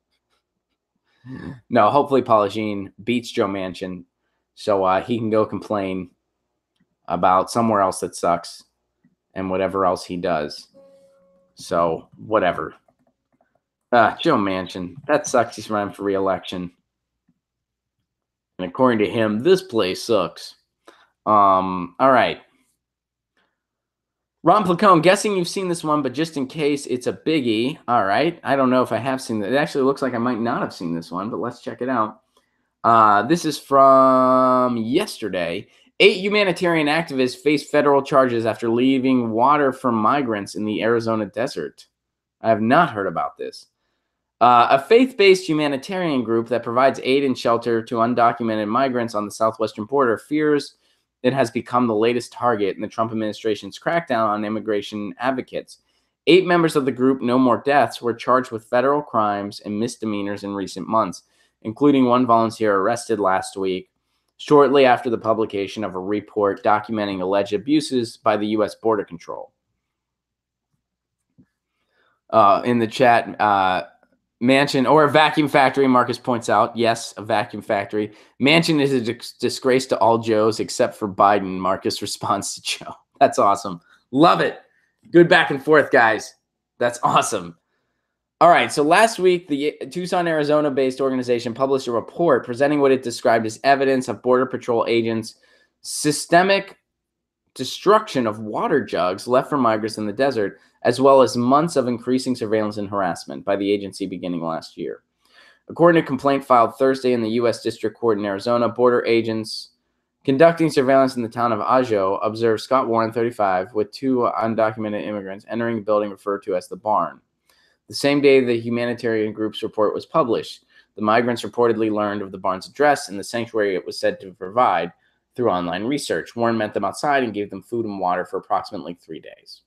No, hopefully Paula Jean beats Joe Manchin so he can go complain about somewhere else that sucks and whatever else he does. So, whatever. Joe Manchin, that sucks. He's running for re-election. And according to him, this place sucks. All right. Ron Placone, guessing you've seen this one, but just in case, it's a biggie. All right. I don't know if I have seen it. It actually looks like I might not have seen this one, but let's check it out. This is from yesterday. 8 humanitarian activists face federal charges after leaving water for migrants in the Arizona desert. I have not heard about this. A faith-based humanitarian group that provides aid and shelter to undocumented migrants on the southwestern border fears it has become the latest target in the Trump administration's crackdown on immigration advocates. 8 members of the group No More Deaths were charged with federal crimes and misdemeanors in recent months, including one volunteer arrested last week, shortly after the publication of a report documenting alleged abuses by the U.S. Border Control. In the chat, Manchin, or a vacuum factory, Marcus points out. Yes, a vacuum factory. Manchin is a disgrace to all Joes except for Biden, Marcus responds to Joe. That's awesome. Love it. Good back and forth, guys. That's awesome. All right, so last week, the Tucson, Arizona-based organization published a report presenting what it described as evidence of Border Patrol agents' systemic destruction of water jugs left for migrants in the desert, as well as months of increasing surveillance and harassment by the agency beginning last year. According to a complaint filed Thursday in the U.S. District Court in Arizona, border agents conducting surveillance in the town of Ajo observed Scott Warren, 35, with 2 undocumented immigrants entering the building referred to as the barn. The same day the humanitarian group's report was published, the migrants reportedly learned of the barn's address and the sanctuary it was said to provide through online research. Warren met them outside and gave them food and water for approximately 3 days.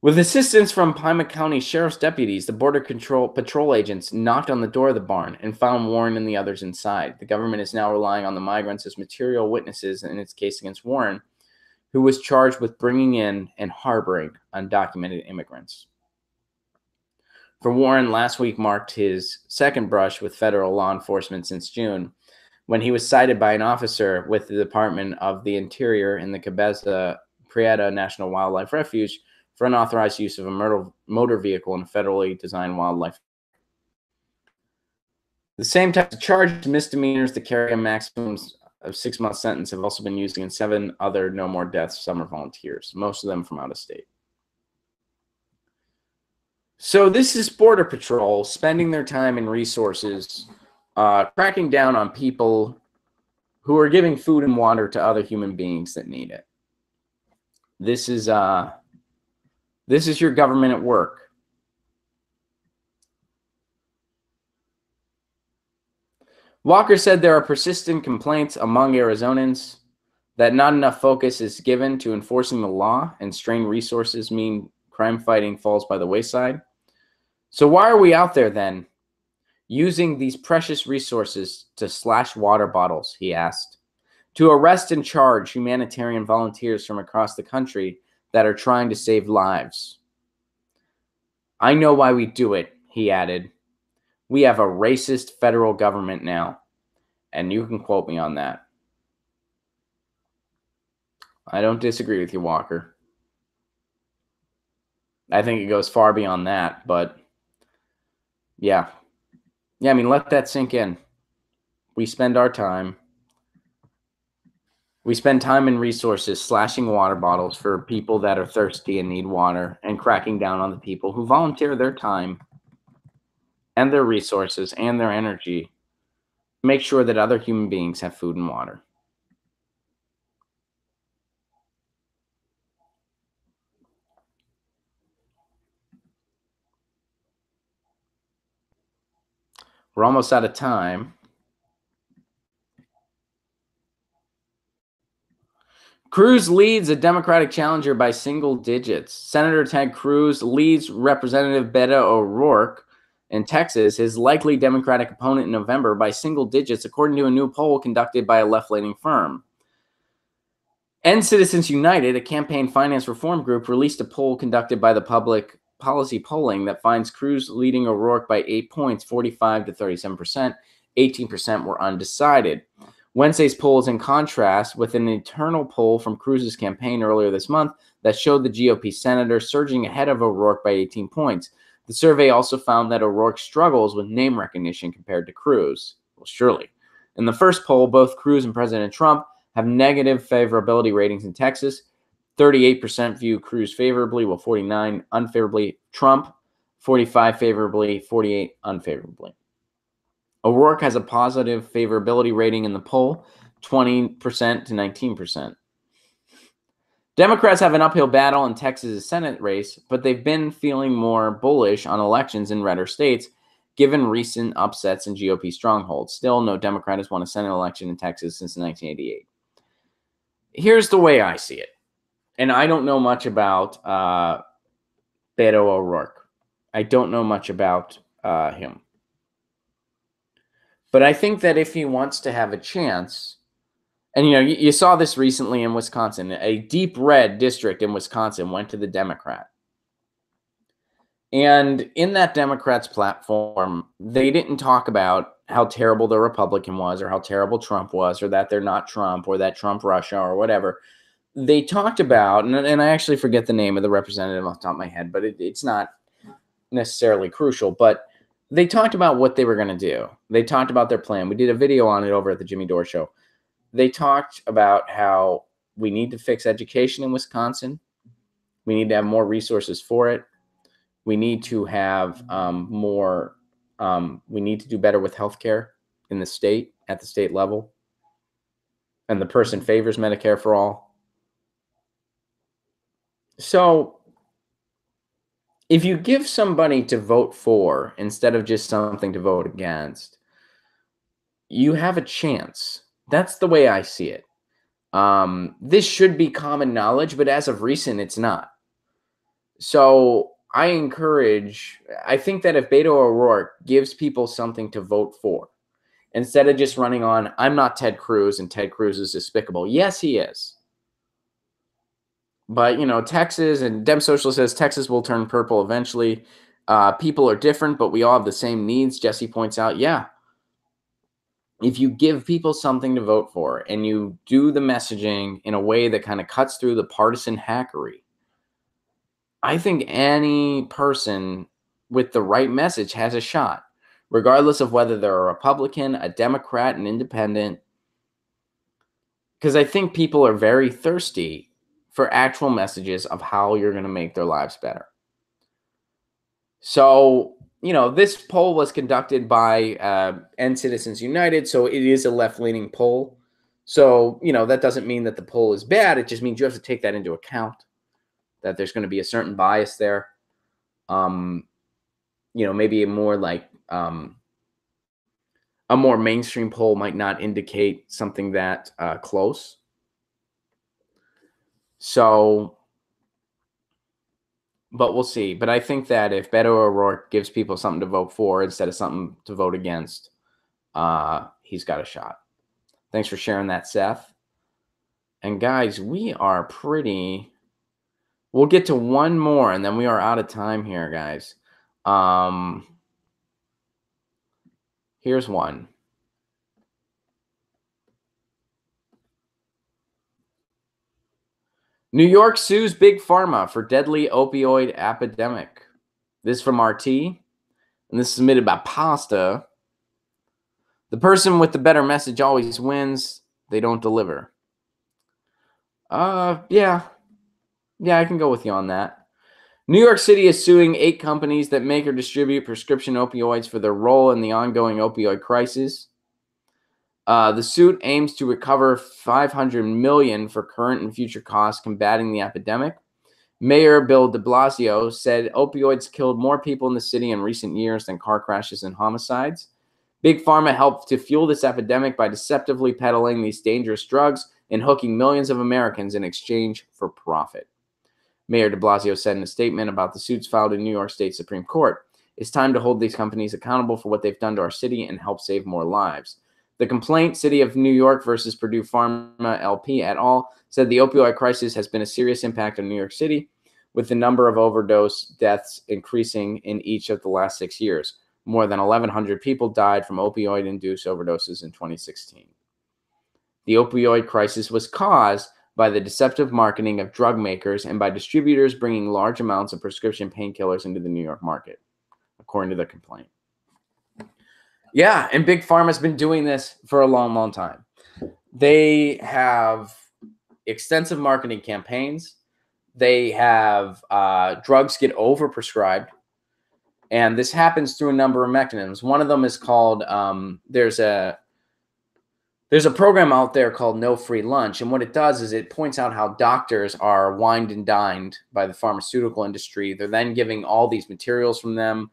With assistance from Pima County Sheriff's deputies, the Border Patrol agents knocked on the door of the barn and found Warren and the others inside. The government is now relying on the migrants as material witnesses in its case against Warren, who was charged with bringing in and harboring undocumented immigrants. For Warren, last week marked his second brush with federal law enforcement since June, when he was cited by an officer with the Department of the Interior in the Cabeza Prieta National Wildlife Refuge for unauthorized use of a motor vehicle in a federally designed wildlife. The same types of charges, misdemeanors that carry a maximum of 6-month sentence, have also been used against 7 other No More Deaths summer volunteers, most of them from out of state. So this is Border Patrol spending their time and resources cracking down on people who are giving food and water to other human beings that need it. This is your government at work. Walker said there are persistent complaints among Arizonans that not enough focus is given to enforcing the law, and strained resources mean crime fighting falls by the wayside. So why are we out there then, using these precious resources to slash water bottles, he asked, to arrest and charge humanitarian volunteers from across the country that are trying to save lives? I know why we do it, he added. We have a racist federal government now, and you can quote me on that. I don't disagree with you, Walker. I think it goes far beyond that, but yeah. I mean, let that sink in. We spend our time. We spend time and resources slashing water bottles for people that are thirsty and need water, and cracking down on the people who volunteer their time and their resources and their energy to make sure that other human beings have food and water. We're almost out of time. Cruz leads a Democratic challenger by single digits. Senator Ted Cruz leads Representative Beto O'Rourke in Texas, his likely Democratic opponent in November, by single digits, according to a new poll conducted by a left-leaning firm. End Citizens United, a campaign finance reform group, released a poll conducted by the Public Policy Polling that finds Cruz leading O'Rourke by 8 points, 45 to 37%. 18% were undecided. Wednesday's poll is in contrast with an internal poll from Cruz's campaign earlier this month that showed the GOP senator surging ahead of O'Rourke by 18 points. The survey also found that O'Rourke struggles with name recognition compared to Cruz. Well, surely. In the first poll, both Cruz and President Trump have negative favorability ratings in Texas. 38% view Cruz favorably, while 49% unfavorably. Trump, 45% favorably, 48% unfavorably. O'Rourke has a positive favorability rating in the poll, 20% to 19%. Democrats have an uphill battle in Texas' Senate race, but they've been feeling more bullish on elections in redder states, given recent upsets in GOP strongholds. Still, no Democrat has won a Senate election in Texas since 1988. Here's the way I see it, and I don't know much about Beto O'Rourke. I don't know much about him. But I think that if he wants to have a chance, and you saw this recently in Wisconsin, a deep red district in Wisconsin went to the Democrat. And in that Democrat's platform, they didn't talk about how terrible the Republican was or how terrible Trump was or that they're not Trump or that Trump Russia or whatever. They talked about, and I actually forget the name of the representative off the top of my head, but it's not necessarily crucial, but they talked about what they were going to do. They talked about their plan. We did a video on it over at the Jimmy Dore Show. They talked about how we need to fix education in Wisconsin. We need to have more resources for it. We need to have we need to do better with healthcare in the state, at the state level. And the person favors Medicare for all. So if you give somebody to vote for instead of just something to vote against, you have a chance. That's the way I see it. This should be common knowledge, but as of recent, it's not. So I think that if Beto O'Rourke gives people something to vote for, instead of just running on, I'm not Ted Cruz and Ted Cruz is despicable. Yes, he is. But, Texas, and Dem Social says Texas will turn purple eventually. People are different, but we all have the same needs. Jesse points out, yeah. If you give people something to vote for and you do the messaging in a way that kind of cuts through the partisan hackery, I think any person with the right message has a shot, regardless of whether they're a Republican, a Democrat, an independent. Because I think people are very thirsty for actual messages of how you're going to make their lives better. So, this poll was conducted by End Citizens United, so it is a left-leaning poll. So, that doesn't mean that the poll is bad. It just means you have to take that into account, that there's going to be a certain bias there. Maybe a more a more mainstream poll might not indicate something that close. So, but we'll see. But I think that if Beto O'Rourke gives people something to vote for instead of something to vote against, he's got a shot. Thanks for sharing that, Seth. And guys, we'll get to one more and then we are out of time here, guys. Here's one. New York sues Big Pharma for deadly opioid epidemic. This is from RT, and this is submitted by Pasta. The person with the better message always wins. They don't deliver. Yeah. Yeah, I can go with you on that. New York City is suing 8 companies that make or distribute prescription opioids for their role in the ongoing opioid crisis. The suit aims to recover $500 million for current and future costs combating the epidemic. Mayor Bill de Blasio said opioids killed more people in the city in recent years than car crashes and homicides. Big Pharma helped to fuel this epidemic by deceptively peddling these dangerous drugs and hooking millions of Americans in exchange for profit. Mayor de Blasio said in a statement about the suits filed in New York State Supreme Court, "It's time to hold these companies accountable for what they've done to our city and help save more lives." The complaint, City of New York versus Purdue Pharma LP et al., said the opioid crisis has been a serious impact on New York City, with the number of overdose deaths increasing in each of the last 6 years. More than 1,100 people died from opioid-induced overdoses in 2016. The opioid crisis was caused by the deceptive marketing of drug makers and by distributors bringing large amounts of prescription painkillers into the New York market, according to the complaint. Yeah, and Big Pharma's been doing this for a long, long time. They have extensive marketing campaigns. They have drugs get overprescribed, and this happens through a number of mechanisms. One of them is called there's a program out there called No Free Lunch, and what it does is it points out how doctors are wined and dined by the pharmaceutical industry. They're then giving all these materials from them,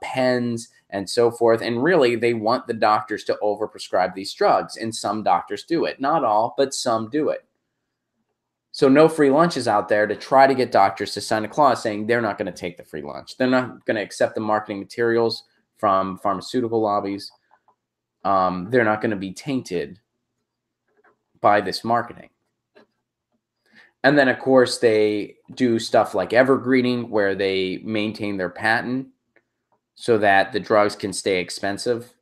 pens and so forth, and really they want the doctors to overprescribe these drugs, and some doctors do it. Not all, but some do it. So No Free Lunch is out there to try to get doctors to sign a clause saying they're not going to take the free lunch. They're not going to accept the marketing materials from pharmaceutical lobbies. They're not going to be tainted by this marketing. And then, of course, they do stuff like evergreening, where they maintain their patent so that the drugs can stay expensive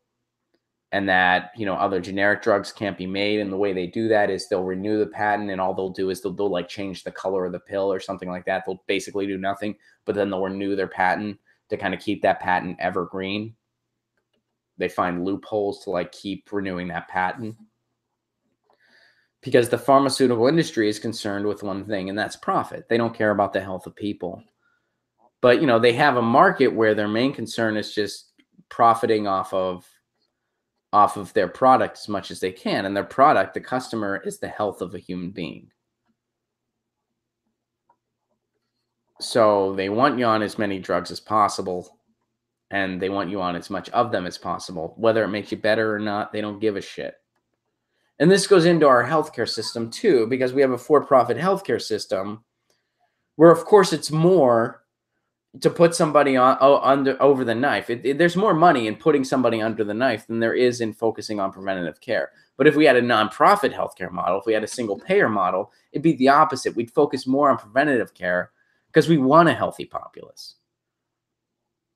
and that, other generic drugs can't be made. And the way they do that is they'll renew the patent, and all they'll do is they'll like change the color of the pill or something like that. They'll basically do nothing, but then they'll renew their patent to kind of keep that patent evergreen. They find loopholes to like keep renewing that patent, because the pharmaceutical industry is concerned with one thing, and that's profit. They don't care about the health of people. But, they have a market where their main concern is just profiting off of their product as much as they can. And their product, the customer, is the health of a human being. So they want you on as many drugs as possible, and they want you on as much of them as possible. Whether it makes you better or not, they don't give a shit. And this goes into our healthcare system too, because we have a for-profit healthcare system where, of course, it's more to put somebody over the knife. There's more money in putting somebody under the knife than there is in focusing on preventative care. But if we had a nonprofit healthcare model, if we had a single payer model, it'd be the opposite. We'd focus more on preventative care because we want a healthy populace.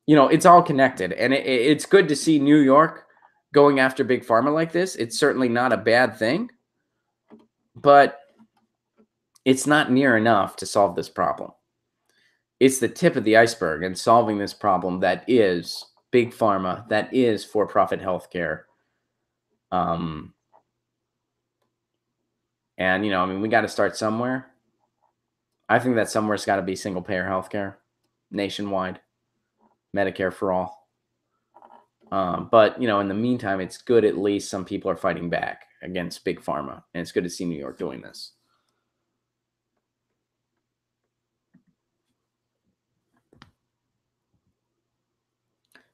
It's all connected, and it's good to see New York going after Big Pharma like this. It's certainly not a bad thing, but it's not near enough to solve this problem. It's the tip of the iceberg in solving this problem that is Big Pharma, that is for-profit healthcare. And, we got to start somewhere. I think that somewhere's got to be single-payer healthcare, nationwide, Medicare for all. But, in the meantime, it's good at least some people are fighting back against Big Pharma. And it's good to see New York doing this.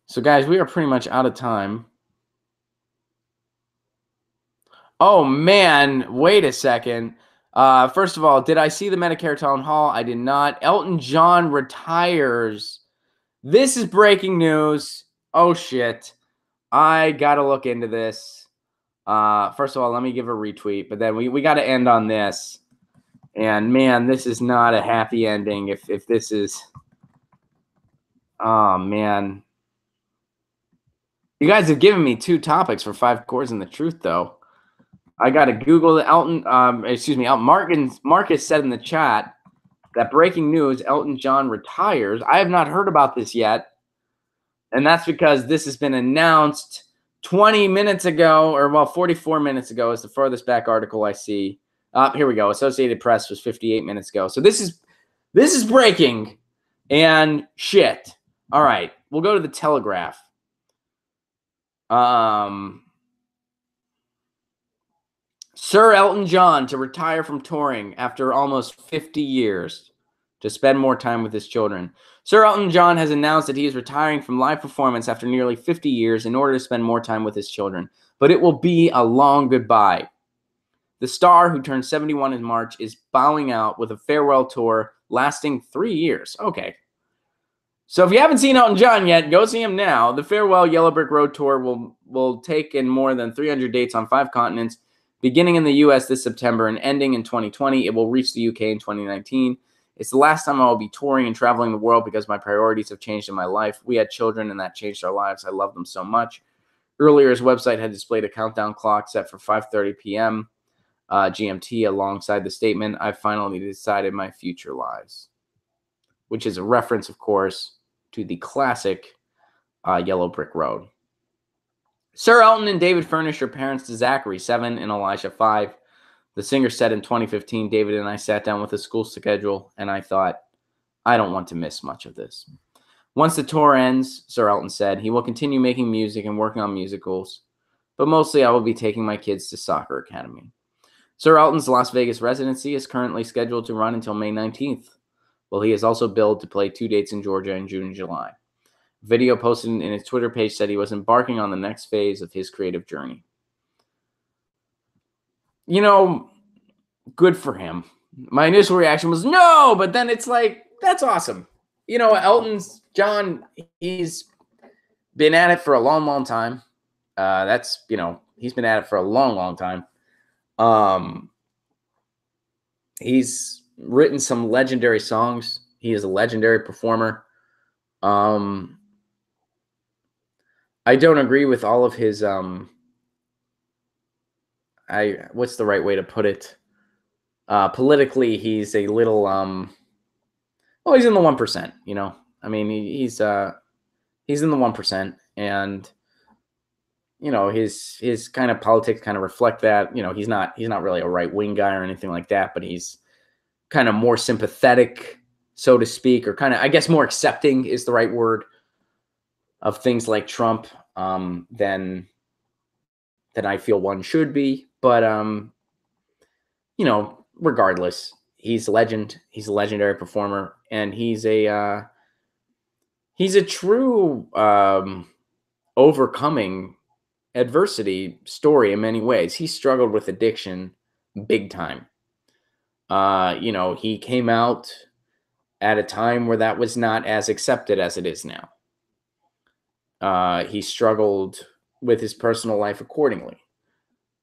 So, guys, we are pretty much out of time. Oh, man. Wait a second. First of all, did I see the Medicare town hall? I did not. Elton John retires. This is breaking news. Oh, shit. I got to look into this. First of all, let me give a retweet, but then we got to end on this. And man, this is not a happy ending. If this is, oh man, you guys have given me 2 topics for 5 cores in the truth, though. I got to Google the Elton. Marcus said in the chat that breaking news: Elton John retires. I have not heard about this yet, and that's because this has been announced 20 minutes ago, or 44 minutes ago is the furthest back article I see. Here we go. Associated Press was 58 minutes ago. So this is breaking and shit. All right, we'll go to the Telegraph. Sir Elton John to retire from touring after almost 50 years to spend more time with his children. Sir Elton John has announced that he is retiring from live performance after nearly 50 years in order to spend more time with his children. But it will be a long goodbye. The star, who turned 71 in March, is bowing out with a farewell tour lasting 3 years. Okay. So if you haven't seen Elton John yet, go see him now. The farewell Yellow Brick Road tour will take in more than 300 dates on 5 continents, beginning in the U.S. this September and ending in 2020. It will reach the U.K. in 2019. It's the last time I will be touring and traveling the world because my priorities have changed in my life. We had children, and that changed our lives. I love them so much. Earlier, his website had displayed a countdown clock set for 5:30 p.m. GMT alongside the statement, "I finally decided my future lies," which is a reference, of course, to the classic Yellow Brick Road. Sir Elton and David furnished her parents to Zachary, 7, and Elijah, 5. The singer said in 2015, "David and I sat down with a school schedule, and I thought, I don't want to miss much of this." Once the tour ends, Sir Elton said, he will continue making music and working on musicals, but mostly I will be taking my kids to soccer academy. Sir Elton's Las Vegas residency is currently scheduled to run until May 19th, while he is also billed to play 2 dates in Georgia in June and July. A video posted in his Twitter page said he was embarking on the next phase of his creative journey. You know, good for him. My initial reaction was no, but then it's like, that's awesome. You know, Elton's John, he's been at it for a long, long time. He's been at it for a long, long time. He's written some legendary songs. He is a legendary performer. I don't agree with all of his, what's the right way to put it? Politically, he's a little, he's in the 1%, you know? I mean, he's in the 1%, and, you know, his kind of politics kind of reflect that. You know, he's not really a right-wing guy or anything like that, but he's kind of more sympathetic, so to speak, or kind of, I guess, more accepting is the right word, of things like Trump than I feel one should be. But, you know, regardless, he's a legend. He's a legendary performer, and he's a true overcoming adversity story in many ways. He struggled with addiction big time. You know, he came out at a time where that was not as accepted as it is now. He struggled with his personal life accordingly.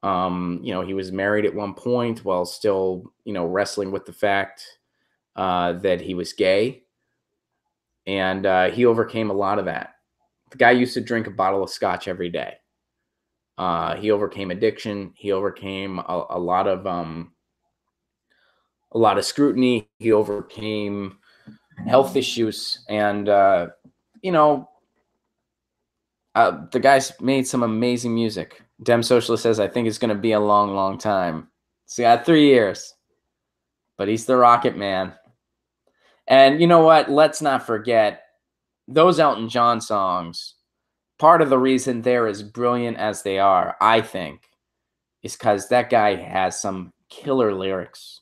You know, he was married at one point while still, you know, wrestling with the fact that he was gay. And he overcame a lot of that. The guy used to drink a bottle of scotch every day. He overcame addiction. He overcame a lot of scrutiny. He overcame health issues, and you know, the guy's made some amazing music. Dem Socialist says, I think it's going to be a long, long time. So yeah, 3 years, but he's the Rocket Man. And you know what? Let's not forget those Elton John songs. Part of the reason they're as brilliant as they are, I think, is because that guy has some killer lyrics.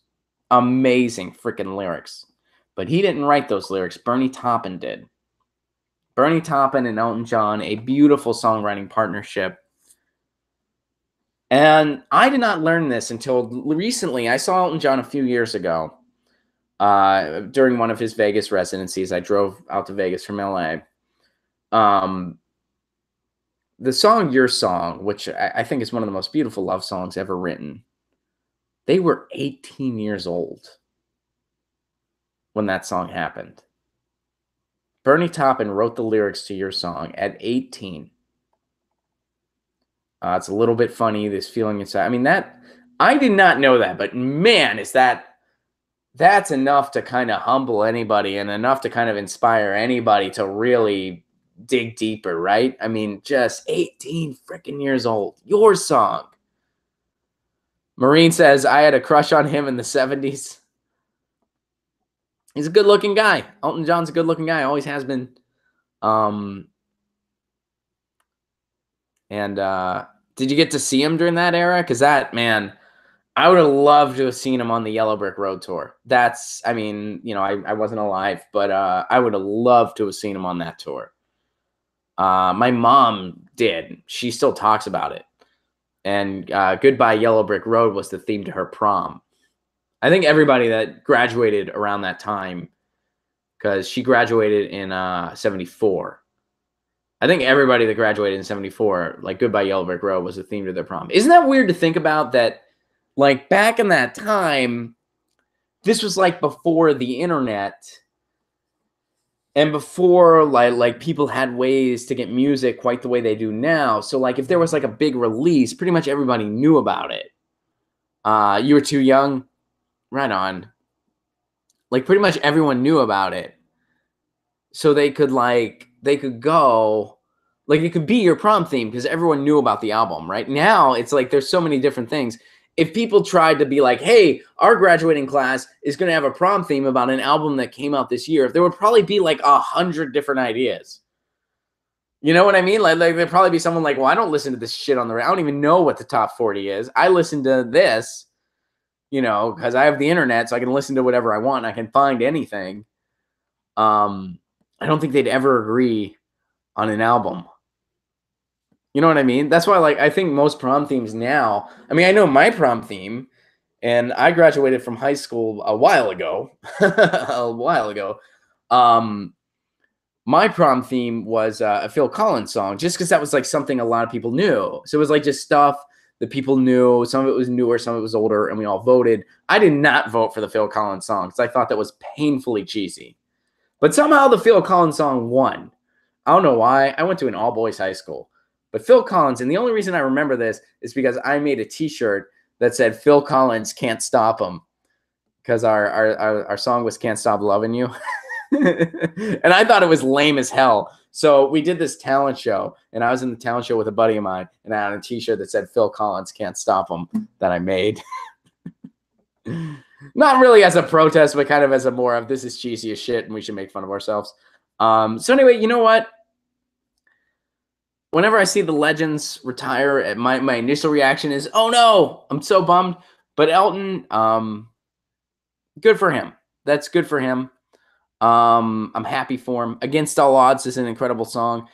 Amazing freaking lyrics. But he didn't write those lyrics. Bernie Taupin did. Bernie Taupin and Elton John, a beautiful songwriting partnership. And I did not learn this until recently. I saw Elton John a few years ago during one of his Vegas residencies. I drove out to Vegas from LA. The song Your Song, which I think is one of the most beautiful love songs ever written, they were 18 years old when that song happened. Bernie Taupin wrote the lyrics to Your Song at 18. It's a little bit funny, this feeling inside. I mean, that, I did not know that, but man, that's enough to kind of humble anybody and enough to kind of inspire anybody to really dig deeper, right? I mean, just 18 freaking years old. Your Song. Marine says, I had a crush on him in the 70s. He's a good-looking guy. Elton John's a good-looking guy. Always has been. Did you get to see him during that era? Because that, man, I would have loved to have seen him on the Yellow Brick Road tour. That's, I mean, you know, I wasn't alive, but I would have loved to have seen him on that tour. My mom did. She still talks about it. And Goodbye Yellow Brick Road was the theme to her prom. I think everybody that graduated around that time, because she graduated in 74. I think everybody that graduated in 74, like Goodbye Yellow Brick Road was the theme to their prom. Isn't that weird to think about that, like back in that time, this was like before the internet and before like people had ways to get music quite the way they do now. So like if there was like a big release, pretty much everybody knew about it. You were too young? Right on. Like pretty much everyone knew about it. So they could go, like it could be your prom theme because everyone knew about the album. Right now, it's like there's so many different things. If people tried to be like, hey, our graduating class is going to have a prom theme about an album that came out this year, there would probably be like 100 different ideas. You know what I mean? Like there'd probably be someone like, well, I don't listen to this shit on the radio. I don't even know what the top 40 is. I listen to this, you know, because I have the internet, so I can listen to whatever I want. And I can find anything. I don't think they'd ever agree on an album. You know what I mean? That's why, like, I think most prom themes now, I mean, I know my prom theme, and I graduated from high school a while ago. My prom theme was a Phil Collins song, just because that was, like, something a lot of people knew. So it was, like, just stuff that people knew. Some of it was newer, some of it was older, and we all voted. I did not vote for the Phil Collins song, because I thought that was painfully cheesy. But somehow the Phil Collins song won. I don't know why. I went to an all-boys high school. But Phil Collins, and the only reason I remember this is because I made a T-shirt that said Phil Collins Can't Stop Him, because our song was Can't Stop Loving You. And I thought it was lame as hell. So we did this talent show, and I was in the talent show with a buddy of mine, and I had a T-shirt that said Phil Collins Can't Stop Him that I made. Not really as a protest, but kind of as a more of this is cheesy as shit and we should make fun of ourselves. So anyway, you know what? Whenever I see the legends retire, my initial reaction is, oh no, I'm so bummed. But Elton, good for him. That's good for him. I'm happy for him. Against All Odds is an incredible song.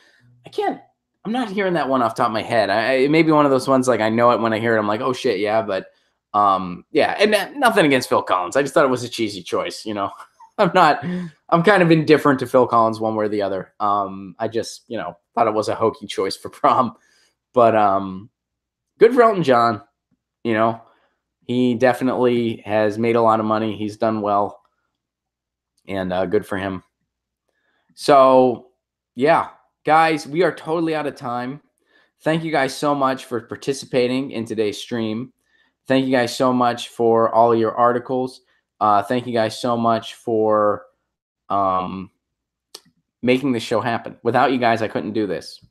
I'm not hearing that one off the top of my head. It may be one of those ones like I know it when I hear it. I'm like, oh shit, yeah. But yeah, and nothing against Phil Collins. I just thought it was a cheesy choice, you know. I'm kind of indifferent to Phil Collins one way or the other. I just, you know, thought it was a hokey choice for prom. But good for Elton John. You know, he definitely has made a lot of money. He's done well. And good for him. So, yeah, guys, we are totally out of time. Thank you guys so much for participating in today's stream. Thank you guys so much for all of your articles. Thank you guys so much for making this show happen. Without you guys, I couldn't do this.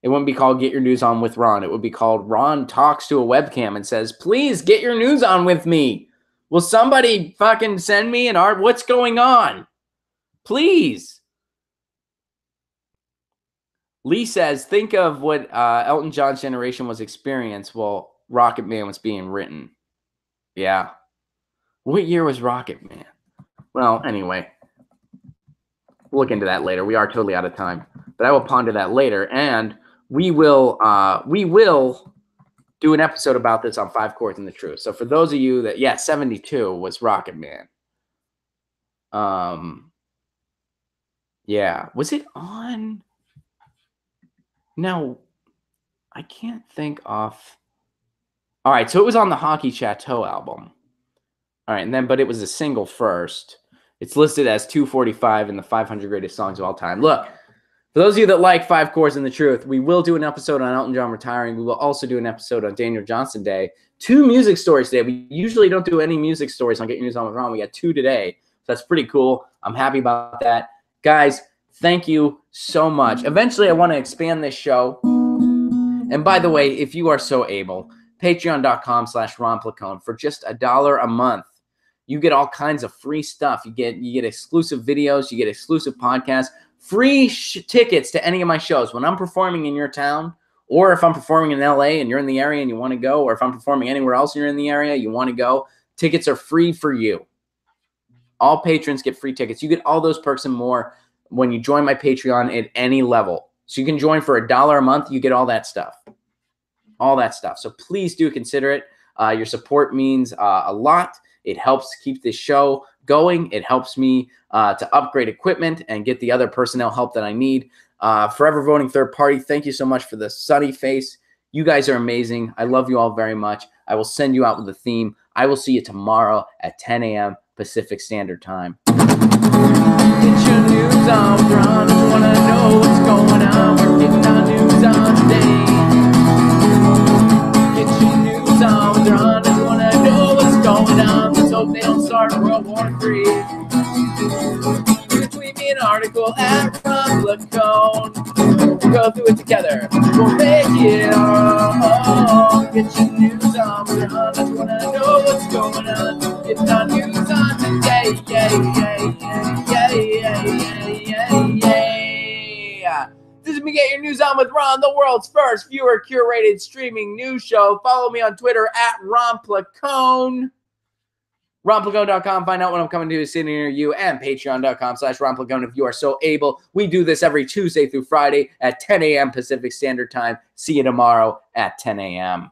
It wouldn't be called Get Your News On with Ron. It would be called Ron Talks to a Webcam and says, please get your news on with me. Will somebody fucking send me an art? What's going on? Please. Lee says, think of what Elton John's generation was experienced while Rocket Man was being written. Yeah. What year was Rocket Man? Well, anyway. We'll look into that later. We are totally out of time. But I will ponder that later. And we will do an episode about this on 5 Chords and the Truth. So for those of you that, yeah, 72 was Rocket Man. Yeah. Was it on? No, I can't think off. All right, so it was on the Hockey Chateau album. All right, and then, but it was a single first. It's listed as 245 in the 500 greatest songs of all time. Look, for those of you that like 5 Chords and the Truth, we will do an episode on Elton John retiring. We will also do an episode on Daniel Johnston Day. 2 music stories today. We usually don't do any music stories on Get Your News On with Ron. We got 2 today. So that's pretty cool. I'm happy about that. Guys, thank you so much. Eventually, I want to expand this show. And by the way, if you are so able, Patreon.com/Ron Placone. For just $1 a month, you get all kinds of free stuff. You get exclusive videos. You get exclusive podcasts. Free tickets to any of my shows. When I'm performing in your town, or if I'm performing in LA and you're in the area and you want to go, or if I'm performing anywhere else and you're in the area, you want to go, tickets are free for you. All patrons get free tickets. You get all those perks and more when you join my Patreon at any level. So you can join for $1 a month. You get all that stuff. All that stuff. So please do consider it. Your support means a lot. It helps keep this show going. It helps me to upgrade equipment and get the other personnel help that I need. Forever Voting Third Party, thank you so much for the sunny face. You guys are amazing. I love you all very much. I will send you out with a theme. I will see you tomorrow at 10 a.m. Pacific Standard Time. Get your news on, Ron. I want to know what's going on. We're getting our news on today. Get your news on, Ron. I want to know what's going on. Let's hope they don't start World War III. You can tweet me an article at Ron Placone. We'll go through it together. We'll make it all. Get your news on, Ron. I just want to know what's going on. It's our news on today. This is me, Get Your News On with Ron, the world's first viewer-curated streaming news show. Follow me on Twitter at Ron Placone. RonPlacone.com. Find out when I'm coming to a city near you, and Patreon.com/Ron Placone if you are so able. We do this every Tuesday through Friday at 10 a.m. Pacific Standard Time. See you tomorrow at 10 a.m.